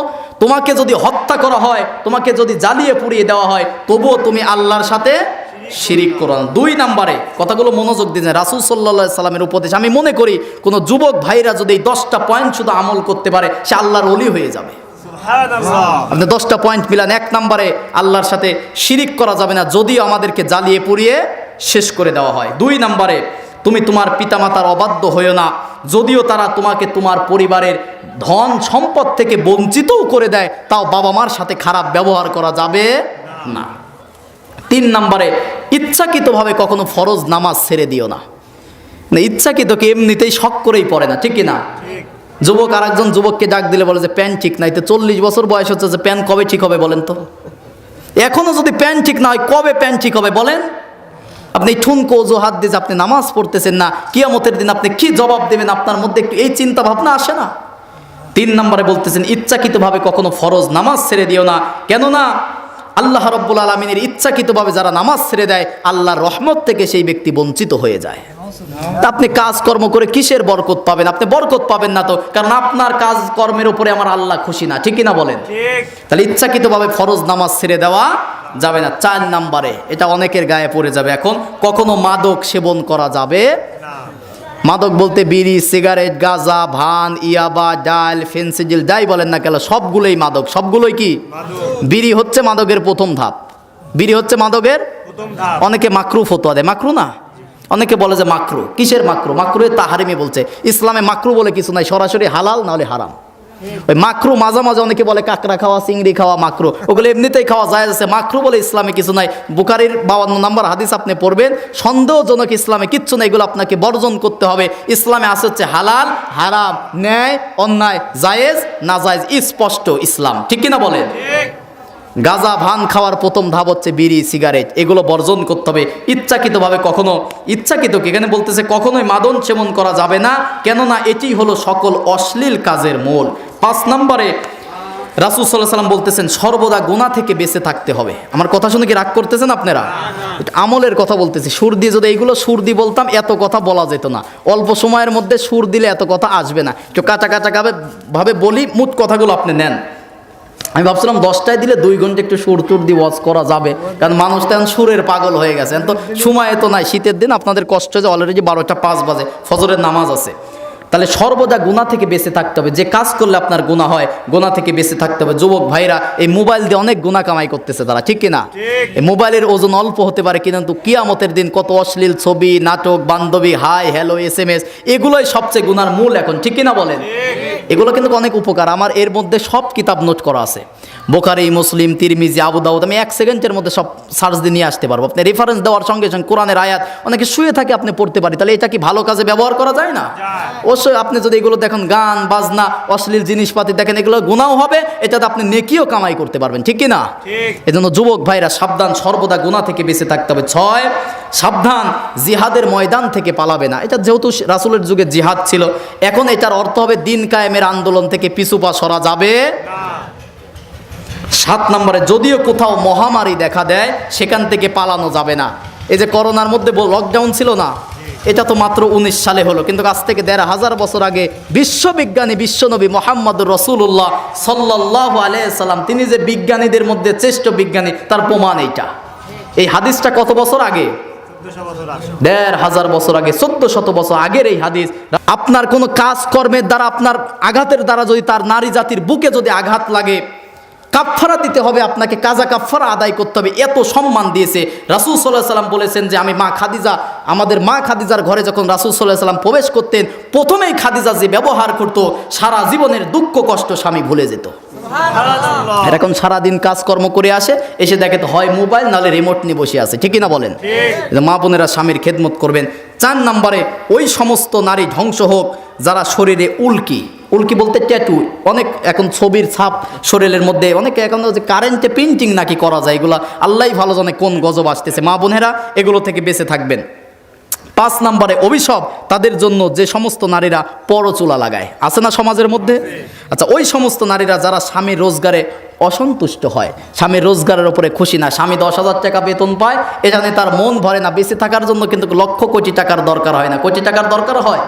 তোমাকে যদি হত্যা করা হয়, তোমাকে যদি জ্বালিয়ে পুড়িয়ে দেওয়া হয়, তবুও তুমি আল্লাহর সাথে শিরিক করো না। 2 নম্বরে, কথাগুলো মনোযোগ দিয়েছেন, রাসূল সাল্লাল্লাহু আলাইহি সাল্লামের উপদেশ। আমি মনে করি কোন যুবক ভাইরা যদি এই 10টা পয়েন্ট শুধু আমল করতে পারে, সে আল্লাহর ওলি হয়ে যাবে। সুবহানাল্লাহ। আপনি 10টা পয়েন্ট মিলান। 1 নম্বরে, আল্লাহর সাথে শিরিক করা যাবে না, যদিও আমাদেরকে জ্বালিয়ে পুড়িয়ে শেষ করে দেওয়া হয়। 2 নম্বরে, তুমি তোমার পিতামাতার অবাধ্য হইও না, যদিও তারা তোমাকে তোমার পরিবারের ধন সম্পদ থেকে বঞ্চিতও করে দেয়, তাও বাবা মার সাথে খারাপ ব্যবহার করা যাবে না। 3 নম্বরে, ইচ্ছাকৃতভাবে কখনো ফরজ নামাজ ছেড়ে দিও না। ইচ্ছাকৃতকে এমনিতেই শখ করেই পড়ে না, ঠিক কিনা? যুবক আর একজন যুবককে ডাক দিলে বলে যে প্যান্ট ঠিক নাই, তো 40 বছর বয়স হচ্ছে, যে প্যান্ট কবে ঠিক হবে বলেন তো? এখনো যদি প্যান্ট ঠিক না হয়, কবে প্যান্ট ঠিক হবে বলেন? আপনি ঠুনকো অজুহাত দিয়ে যে আপনি নামাজ পড়তেছেন না, কিয়ামতের দিন আপনি কি জবাব দেবেন? আপনার মধ্যে একটু এই চিন্তা ভাবনা আসে না? 3 নম্বরে বলতেছেন, ইচ্ছাকৃতভাবে কখনো ফরজ নামাজ ছেড়ে দিও না, কেননা আল্লাহ রাব্বুল আলামিনের ইচ্ছাকৃতভাবে যারা নামাজ ছেড়ে দেয়, আল্লাহর রহমত থেকে সেই ব্যক্তি বঞ্চিত হয়ে যায়। তা আপনি কাজকর্ম করে কিসের বরকত পাবেন? আপনি বরকত পাবেন না তো, কারণ আপনার কাজ কর্মের উপরে আমার আল্লাহ খুশি না, ঠিক কিনা বলেন? ঠিক। তাহলে ইচ্ছাকৃতভাবে ফরজ নামাজ ছেড়ে দেওয়া যাবে না। 4 নম্বরে, এটা অনেকের গায়ে পড়ে যাবে এখন, কখনো মাদক সেবন করা যাবে না। মাদক বলতে বিড়ি, সিগারেট, গাঁজা, ভান, ইয়াবা, ডাল, ফেন্সিডিল, যাই বলেন না কেন, সবগুলোই মাদক। সবগুলোই কি? মাদক। বিড়ি হচ্ছে মাদকের প্রথম ধাপ। বিড়ি হচ্ছে মাদকের প্রথম ধাপ। অনেকে মাকরু ফতোয়া দেয়, মাকরু না, অনেকে বলে যে মাকরু। কিসের মাকরু? মাকরু তাহারিমি বলছে। ইসলামে মাকরু বলে কিছু নাই, সরাসরি হালাল না হলে হারাম। ওই মাকরু মাঝে মাঝে অনেকে বলে কাঁকড়া খাওয়া, চিংড়ি খাওয়া মাকরু, ওগুলো এমনিতেই খাওয়া যায় আছে। মাকরু বলে ইসলামে কিছু নাই। বুখারীর 52 নম্বর হাদিস আপনি পড়বেন, সন্দেহজনক ইসলামে কিচ্ছু নাই, এগুলো আপনাকে বর্জন করতে হবে। ইসলামে আছে হচ্ছে হালাল, হারাম, ন্যায়, অন্যায়, জায়েজ, নাজায়েজ, স্পষ্ট ইসলাম, ঠিক কিনা বলেন? ঠিক। গাঁজা, ভান খাওয়ার প্রথম ধাপ হচ্ছে বিড়ি, সিগারেট, এগুলো বর্জন করতে হবে। ইচ্ছাকৃতভাবে কখনো, ইচ্ছাকৃত এখানে বলতেছে কখনোই মাদন সেবন করা যাবে না, কেননা এটি হলো সকল অশ্লীল কাজের মূল। 5 নম্বরে, রাসূল সাল্লাল্লাহু আলাইহি ওয়াসাল্লাম বলতেছেন সর্বদা গুনাহ থেকে বেঁচে থাকতে হবে। আমার কথা শুনে কি রাগ করতেছেন আপনারা? এটা আমলের কথা বলতেছি। সুর দিয়ে যদি এইগুলো সুর দিয়ে বলতাম, এত কথা বলা যেত না। অল্প সময়ের মধ্যে সুর দিলে এত কথা আসবে না। একটু কাঁচা কাঁচা ভাবে বলি, মোট কথাগুলো আপনি নেন। আমি ভাবছিলাম 10টায় দিলে 2 ঘন্টা একটু সুর টুর দিয়ে ওয়াজ করা যাবে, কারণ মানুষ তো এখন সুরের পাগল হয়ে গেছে। এখন তো সময় তো নাই, শীতের দিন আপনাদের কষ্ট যে অলরেডি 12টা 5 বাজে, ফজরের নামাজ আছে। তাহলে সর্বদা গুনাহ থেকে বেঁচে থাকতে হবে। যে কাজ করলে আপনার গুনাহ হয়, গুনাহ থেকে বেঁচে থাকতে হবে। যুবক ভাইরা এই মোবাইল দিয়ে অনেক গুনাহ কামাই করতেছে তারা, ঠিক কিনা? এই মোবাইলের ওজন অল্প হতে পারে, কিন্তু কিয়ামতের দিন কত অশ্লীল ছবি, নাটক, বান্ধবী, হাই হ্যালো, SMS, এগুলোই সবচেয়ে গুনার মূল এখন, ঠিক কিনা বলেন? এগুলো কিন্তু অনেক উপকার। আমার এর মধ্যে সব কিতাব নোট করা আছে, বুখারী, মুসলিম, তিরমিজি, আবু দাউদ। আমি 1 সেকেন্ডের মধ্যে সব সার্চ দিয়ে নিয়ে আসতে পারবো। আপনি রেফারেন্স দেওয়ার সঙ্গে সঙ্গে কোরআনের আয়াত অনেকে শুয়ে থাকে, আপনি পড়তে পারি। তাহলে এটা কি ভালো কাজে ব্যবহার করা যায় না? অবশ্যই। আপনি যদি এগুলো দেখেন, গান বাজনা, অশ্লীল জিনিসপাতি দেখেন, এগুলো গুনাহ হবে, এটাতে আপনি নেকিও কামাই করতে পারবেন, ঠিক কিনা? এজন্য যুবক ভাইরা সাবধান, সর্বদা গুনাহ থেকে বেঁচে থাকতে হবে। 6, সাবধান, জিহাদের ময়দান থেকে পালাবে না। এটা যেহেতু রাসূলের যুগে জিহাদ ছিল, এখন এটার অর্থ হবে দিন কায়েমের আন্দোলন থেকে পিছু পা সরা যাবে না। 7 নম্বরে, যদিও কোথাও মহামারী দেখা দেয়, সেখান থেকে পালানো যাবে না। এই যে করোনার মধ্যে লকডাউন ছিল না, এটা তো মাত্র 19 সালে হলো, কিন্তু আজ থেকে 1500 বছর আগে বিশ্ববিজ্ঞানী, বিশ্বনবী মুহাম্মদুর রাসূলুল্লাহ সাল্লাল্লাহু আলাইহি সাল্লাম, তিনি যে বিজ্ঞানীদের মধ্যে শ্রেষ্ঠ বিজ্ঞানী, তার প্রমাণ এইটা। এই হাদিসটা কত বছর আগে? 1500 বছর আগে, 1400 বছর আগের এই হাদিস। আপনার কোনো কাজ কর্মের দ্বারা, আপনার আঘাতের দ্বারা যদি তার নারী জাতির বুকে যদি আঘাত লাগে, কাফফারা দিতে হবে, আপনাকে কাজা কাফফারা আদায় করতে হবে। এত সম্মান দিয়েছে রাসূল সাল্লাল্লাহু আলাইহি সাল্লাম। বলেছেন যে আমি মা খাদিজা, আমাদের মা খাদিজার ঘরে যখন রাসূল সাল্লাল্লাহু আলাইহি সাল্লাম প্রবেশ করতেন, প্রথমেই খাদিজা যে ব্যবহার করতো, সারা জীবনের দুঃখ কষ্ট স্বামী ভুলে যেত। আর এখন সারাদিন কাজকর্ম করে আসে, এসে দেখে তো হয় মোবাইল, নাহলে রিমোট নিয়ে বসে আছে, ঠিক না বলেন? মা বোনেরা স্বামীর খেদমত করবেন। 4 নম্বরে, ওই সমস্ত নারী ধ্বংস হোক যারা শরীরে উল্কি, উল্কি বলতে ট্যাটু, অনেক এখন ছবির ছাপ শরীরের মধ্যে, অনেকে এখন যে কারেন্টে পেন্টিং নাকি করা যায়, এগুলো আল্লাহই ভালো জানে কোন গজব আসতেছে। মা বোনেরা এগুলো থেকে বেঁচে থাকবেন। 5 নম্বরে অভিশাপ তাদের জন্য যে সমস্ত নারীরা পরচুলা লাগায়, আছে না সমাজের মধ্যে? আচ্ছা, ওই সমস্ত নারীরা যারা স্বামীর রোজগারে অসন্তুষ্ট হয়, স্বামীর রোজগারের উপরে খুশি না, স্বামী 10,000 টাকা বেতন পায়, এখানে তার মন ভরে না, বেঁচে থাকার জন্য কিন্তু লক্ষ কোটি টাকার দরকার হয় না, কোটি টাকার দরকার হয়।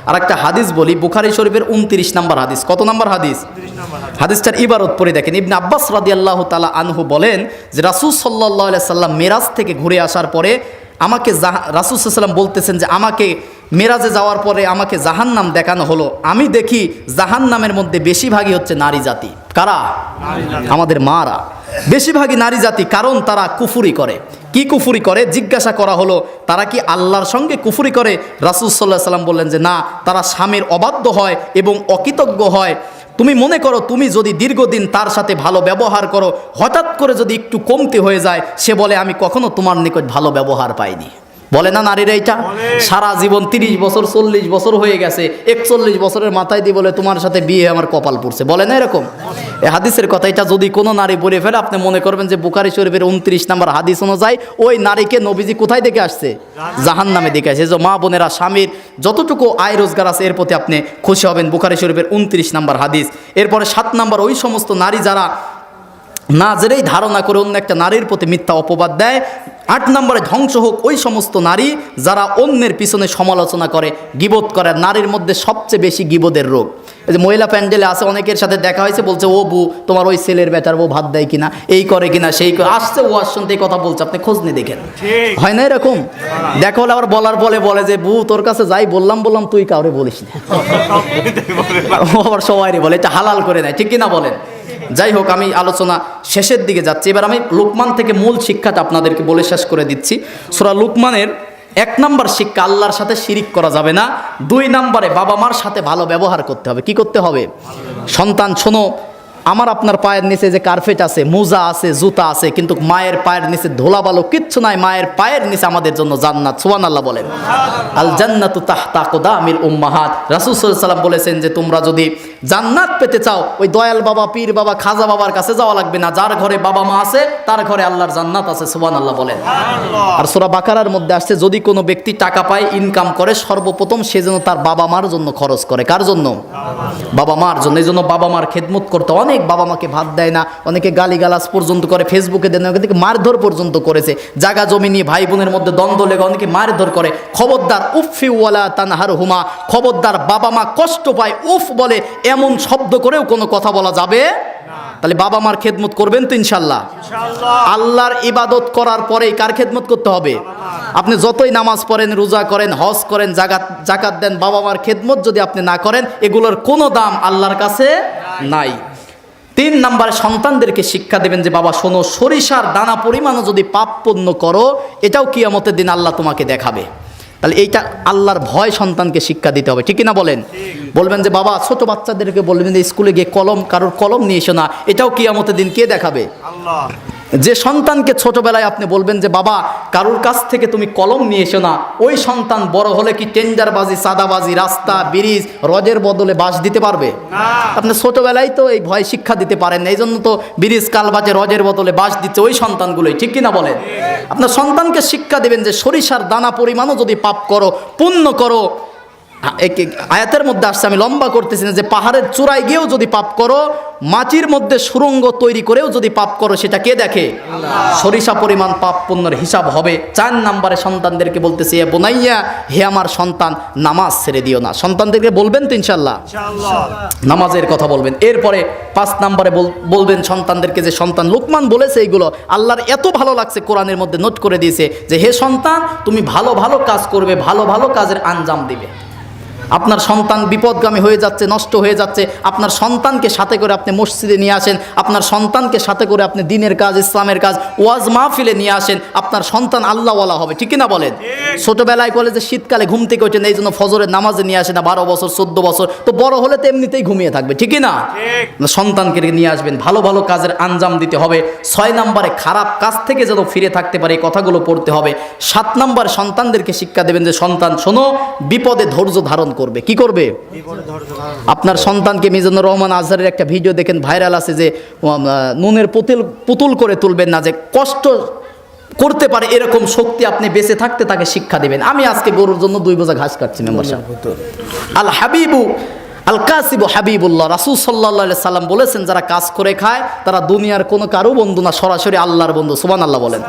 আর একটা হাদিস বলি, বুখারী শরীফের 29 নম্বর হাদিস। কত নম্বর হাদিস? হাদিসটার ইবারত পড়ে দেখেন। ইবনে আব্বাস রাদিয়াল্লাহু তাআলা আনহু বলেন যে রাসূল সাল্লাল্লাহু আলাইহি সাল্লাম মেরাজ থেকে ঘুরে আসার পরে আমাকে রাসূল সাল্লাল্লাহু আলাইহি ওয়াসাল্লাম বলতেছেন যে আমাকে মেরাজে যাওয়ার পরে আমাকে জাহান্নাম দেখানো হলো। আমি দেখি জাহান্নামের মধ্যে বেশিরভাগই হচ্ছে নারী জাতি। কারা? আমাদের মারা। বেশিরভাগই নারী জাতি, কারণ তারা কুফরি করে। কি কুফরি করে? জিজ্ঞাসা করা হলো তারা কি আল্লাহর সঙ্গে কুফরি করে? রাসূল সাল্লাল্লাহু আলাইহি ওয়াসাল্লাম বললেন যে না, তারা স্বামীর অবাধ্য হয় এবং অকৃতজ্ঞ হয়। তুমি মনে করো তুমি যদি দীর্ঘদিন তার সাথে ভালো ব্যবহার করো, হঠাৎ করে যদি একটু কমতি হয়ে যায়, সে বলে আমি কখনো তোমার নিকট ভালো ব্যবহার পাইনি। বলে না নারীরা এটা? সারা জীবন 30 বছর 40 বছর হয়ে গেছে, 41 বছরের মাথায় দিয়ে বলে তোমার সাথে বিয়ে আমার কপাল পড়ছে, বলে না এরকম? এই হাদিসের কথা এটা যদি কোনো নারী বলে ফেলে, আপনি মনে করবেন যে বুখারী শরীফের 29 নম্বর হাদিস অনুযায়ী ওই নারীকে নবীজি কোথায় দেখে আসছে? জাহান্নামে দেখে আসছে। যে মা বোনেরা, স্বামীর যতটুকু আয় রোজগার আছে এর প্রতি আপনি খুশি হবেন। বুখারী শরীফের 29 নম্বর হাদিস। এরপরে 7 নম্বর, ওই সমস্ত নারী যারা না জেনেই ধারণা করে অন্য একটা নারীর প্রতি মিথ্যা অপবাদ দেয়। 8 নম্বরে, ধ্বংস হোক ওই সমস্ত নারী যারা অন্যের পিছনে সমালোচনা করে, গীবত করে। নারীর মধ্যে সবচেয়ে বেশি গীবতের রোগ। এই যে মহিলা প্যান্ডেলে আছে, অনেকের সাথে দেখা হয়েছে, বলছে ও বউ তোমার ওই ছেলের বেটার বউ ভাত দেয় কিনা, এই করে কিনা, সেই করে আসছে, ও শুনতে এই কথা বলছে, আপনি খোঁজ নিয়ে দেখেন। হয় না এরকম? দেখা হলে আবার বলার বলে যে বউ তোর কাছে যাই বললাম তুই কাউরে বলিস না। আবার সবাই বলে, এটা হালাল করে নেয়, ঠিক কিনা বলেন? যাই হোক, আমি আলোচনা শেষের দিকে যাচ্ছি। এবার আমি লুকমান থেকে মূল শিক্ষাটা আপনাদেরকে বলে শেষ করে দিচ্ছি। সূরা লুকমানের 1 নম্বর শিক্ষা, আল্লাহর সাথে শিরিক করা যাবে না। 2 নম্বরে, বাবা মার সাথে ভালো ব্যবহার করতে হবে। কি করতে হবে? সন্তান শোনো, আমার আপনার পায়ের নিচে যে কার্পেট আছে, মোজা আছে, জুতা আছে, কিন্তু মায়ের পায়ের নিচে ধোলা বালো কিচ্ছু নাই। মায়ের পায়ের নিচে আমাদের জন্য জান্নাত। সুবহানাল্লাহ বলেন। আল জান্নাতু তাহতা আকদামিল উম্মাহাত। রাসূল সাল্লাল্লাহু আলাইহি ওয়াসাল্লাম বলেছেন যে তোমরা যদি জান্নাত পেতে চাও, ওই দয়াল বাবা, পীর বাবা, খাজা বাবার কাছে যাওয়া লাগবে না। যার ঘরে বাবা মা আছে তার ঘরে আল্লাহর জান্নাত আছে। সুবহানাল্লাহ বলেন। আর সূরা বাকারার মধ্যে আসছে, যদি কোনো ব্যক্তি টাকা পায়, ইনকাম করে, সর্বপ্রথম সে যেন তার বাবা মার জন্য খরচ করে। কার জন্য? বাবা মার জন্য। এই জন্য বাবা মার খেদমত করতে। অনেক বাবা মাকে ভাত দেয় না, অনেকে গালিগালাজ পর্যন্ত করে, ফেসবুকে দেন, অনেকে মারধর পর্যন্ত করেছে, জায়গা জমি নিয়ে ভাই বোনের মধ্যে দ্বন্দ্ব লেগে অনেকে মারধর করে। খবরদার, উফি ওয়ালা তানহার হুমা, খবরদার, বাবা মা কষ্ট পায়, উফ বলে এমন শব্দ করেও কোনো কথা বলা যাবে। তাহলে বাবা মার খেদমত করবেন তো ইনশাল্লাহ? আল্লাহর ইবাদত করার পরেই কার খেদমত করতে হবে? আপনি যতই নামাজ পড়েন, রোজা করেন, হজ করেন, জাকাত দেন, বাবা মার খেদমত যদি আপনি না করেন, এগুলোর কোনো দাম আল্লাহর কাছে নাই। 3 নম্বরে, সন্তানদেরকে শিক্ষা দেবেন যে বাবা শোনো, সরিষার দানা পরিমাণও যদি পাপ পুণ্য করো, এটাও কিয়ামতের দিন আল্লাহ তোমাকে দেখাবে। তাহলে এইটা আল্লাহর ভয় সন্তানকে শিক্ষা দিতে হবে, ঠিক কিনা বলেন? বলবেন যে বাবা, ছোট বাচ্চাদেরকে বলবেন যে স্কুলে গিয়ে কারোর কলম নিয়ে এসো না, এটাও কিয়ামতের দিন কে দেখাবে? আল্লাহ। যে সন্তানকে ছোটবেলায় আপনি বলবেন যে বাবা কারোর কাছ থেকে তুমি কলম নিয়ে এসো না, ওই সন্তান বড় হলে কি টেন্ডারবাজি, সাদাবাজি, রাস্তা, ব্রিজ, রজের বদলে বাঁশ দিতে পারবে? আপনি ছোটবেলায় তো এই ভয় শিক্ষা দিতে পারেন না, এই জন্য তো ব্রিজ, কালবাজে, রজের বদলে বাঁশ দিচ্ছে ওই সন্তানগুলোই, ঠিক কিনা বলেন? আপনার সন্তানকে শিক্ষা দেবেন যে সরিষার দানা পরিমাণও যদি পাপ করো, পুণ্য করো, আয়াতের মধ্যে আসছে, আমি লম্বা করতেছি না, যে পাহাড়ের চূড়ায় গিয়েও যদি পাপ করো, মাটির মধ্যে সুড়ঙ্গ তৈরি করেও যদি পাপ করো, সেটা কে দেখে? সরিষা পরিমাণ পাপ পুণ্যের হিসাব হবে। 4 নম্বরে সন্তানদেরকে বলতেছি, এ বোনাইয়া, হে আমার সন্তান, নামাজ ছেড়ে দিও না। সন্তানদেরকে বলবেন তো ইনশাল্লাহ? নামাজের কথা বলবেন। এরপরে 5 নম্বরে বলবেন সন্তানদেরকে, যে সন্তান, লুকমান বলেছে এইগুলো, আল্লাহর এত ভালো লাগছে, কোরআনের মধ্যে নোট করে দিয়েছে যে হে সন্তান, তুমি ভালো ভালো কাজ করবে, ভালো ভালো কাজের আঞ্জাম দিবে। আপনার সন্তান বিপদগামী হয়ে যাচ্ছে, নষ্ট হয়ে যাচ্ছে, আপনার সন্তানকে সাথে করে আপনি মসজিদে নিয়ে আসেন, আপনার সন্তানকে সাথে করে আপনি দিনের কাজ, ইসলামের কাজ, ওয়াজ মাহফিলে নিয়ে আসেন, আপনার সন্তান আল্লাহওয়ালা হবে, ঠিক কিনা বলেন? ছোটবেলায় বলে যে শীতকালে ঘুম থেকে ওঠেন, এই জন্য ফজরের নামাজে নিয়ে আসে না, 12 বছর 14 বছর, তো বড় হলে তো এমনিতেই ঘুমিয়ে থাকবে, ঠিক না? সন্তানকে নিয়ে আসবেন, ভালো ভালো কাজের আঞ্জাম দিতে হবে। 6 নম্বরে, খারাপ কাজ থেকে যেন ফিরে থাকতে পারে এই কথাগুলো পড়তে হবে। 7 নম্বরে, সন্তানদেরকে শিক্ষা দেবেন যে সন্তান শোনো, বিপদে ধৈর্য ধারণ করবে। কি করবে? আপনার সন্তানকে, মিজানুর রহমান আজহারের একটা ভিডিও দেখেন, ভাইরাল আছে, যে নুনের পুতুল করে তুলবেন না, যে কষ্ট করতে পারে এরকম শক্তি আপনি বেঁচে থাকতে তাকে শিক্ষা দিবেন। আমি আজকে গরুর জন্য 2 বোঝা ঘাস কাটছি মেম্বার সাহেব। আল হাবিবু আল কাসিবু হাবিবুল্লাহ, রাসূল সাল্লাল্লাহু আলাইহি সাল্লাম বলেছেন যারা কাজ করে খায় তারা দুনিয়ার কোনো কারো বন্ধু না, সরাসরি আল্লাহর বন্ধু। সুবহানাল্লাহ বলেন।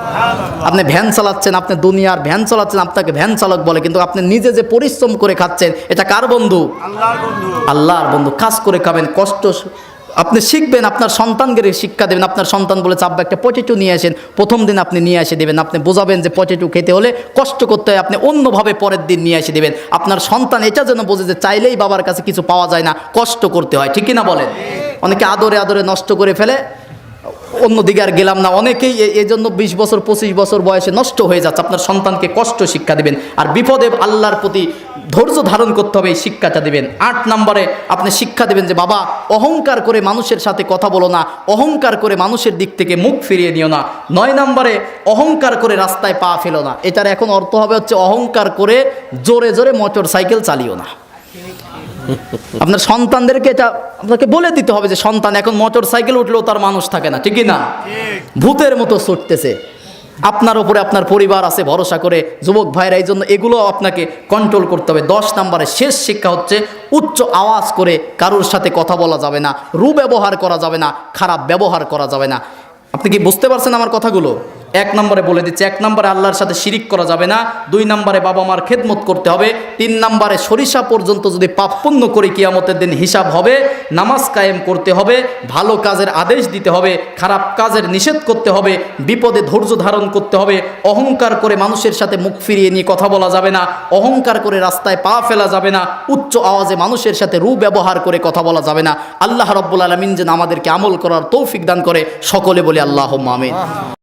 আপনি ভ্যান চালাচ্ছেন, আপনি দুনিয়ার ভ্যান চালাচ্ছেন, আপনাকে ভ্যান চালক বলে, কিন্তু আপনি নিজে যে পরিশ্রম করে খাচ্ছেন এটা কার বন্ধু? আল্লাহর বন্ধু। আল্লাহর বন্ধু। কাজ করে খাবেন, কষ্ট আপনি শিখবেন, আপনার সন্তানকে শিক্ষা দেবেন। আপনার সন্তান বলে আব্বা একটা পটেটো নিয়ে আসেন, প্রথম দিন আপনি নিয়ে এসে দেবেন, আপনি বোঝাবেন যে পটেটো খেতে হলে কষ্ট করতে হয়, আপনি অন্যভাবে পরের দিন নিয়ে এসে দেবেন। আপনার সন্তান এটা যেন বোঝে যে চাইলেই বাবার কাছে কিছু পাওয়া যায় না, কষ্ট করতে হয়। ঠিক কিনা বলেন? অনেকে আদরে আদরে নষ্ট করে ফেলে, অন্যদিকে আর গেলাম না। অনেকেই এই জন্য 20 বছর 25 বছর বয়সে নষ্ট হয়ে যাচ্ছে। আপনার সন্তানকে কষ্ট শিক্ষা দিবেন, আর বিপদে আল্লাহর প্রতি ধৈর্য ধারণ করতে হবে, এই শিক্ষাটা দিবেন। 8 নম্বরে আপনি শিক্ষা দিবেন যে বাবা, অহংকার করে মানুষের সাথে কথা বলো না, অহংকার করে মানুষের দিক থেকে মুখ ফিরিয়ে নিও না। 9 নম্বরে অহংকার করে রাস্তায় পা ফেলো না। এটার এখন অর্থ হবে হচ্ছে অহংকার করে জোরে জোরে মোটর সাইকেল চালিও না। আপনার সন্তানদেরকে এটা আপনাকে বলে দিতে হবে যে সন্তান এখন মোটর সাইকেল উঠলেও তার মানুষ থাকে না। ঠিকই না? ভূতের মতো ছুটতেছে। আপনার উপরে আপনার পরিবার আছে ভরসা করে, যুবক ভাইরা, এই জন্য এগুলো আপনাকে কন্ট্রোল করতে হবে। 10 নম্বরে শেষ শিক্ষা হচ্ছে উচ্চ আওয়াজ করে কারোর সাথে কথা বলা যাবে না, রূঢ় ব্যবহার করা যাবে না, খারাপ ব্যবহার করা যাবে না। আপনি কি বুঝতে পারছেন আমার কথাগুলো? 1 নম্বরে বলে দিচ্ছে, 1 নম্বরে আল্লাহর সাথে শিরিক করা যাবে না, 2 নম্বরে বাবা মার খেদমত করতে হবে, 3 নম্বরে সরিষা পর্যন্ত যদি পাপ পুণ্য করে কিয়ামতের দিন হিসাব হবে, নামাজ কায়েম করতে হবে, ভালো কাজের আদেশ দিতে হবে, খারাপ কাজের নিষেধ করতে হবে, বিপদে ধৈর্য ধারণ করতে হবে, অহংকার করে মানুষের সাথে মুখ ফিরিয়ে নিয়ে কথা বলা যাবে না, অহংকার করে রাস্তায় পা ফেলা যাবে না, উচ্চ আওয়াজে মানুষের সাথে রূঢ় ব্যবহার করে কথা বলা যাবে না। আল্লাহ রাব্বুল আলামিন যেন আমাদেরকে আমল করার তৌফিক দান করে। সকলে বলি আল্লাহুম্মা আমিন।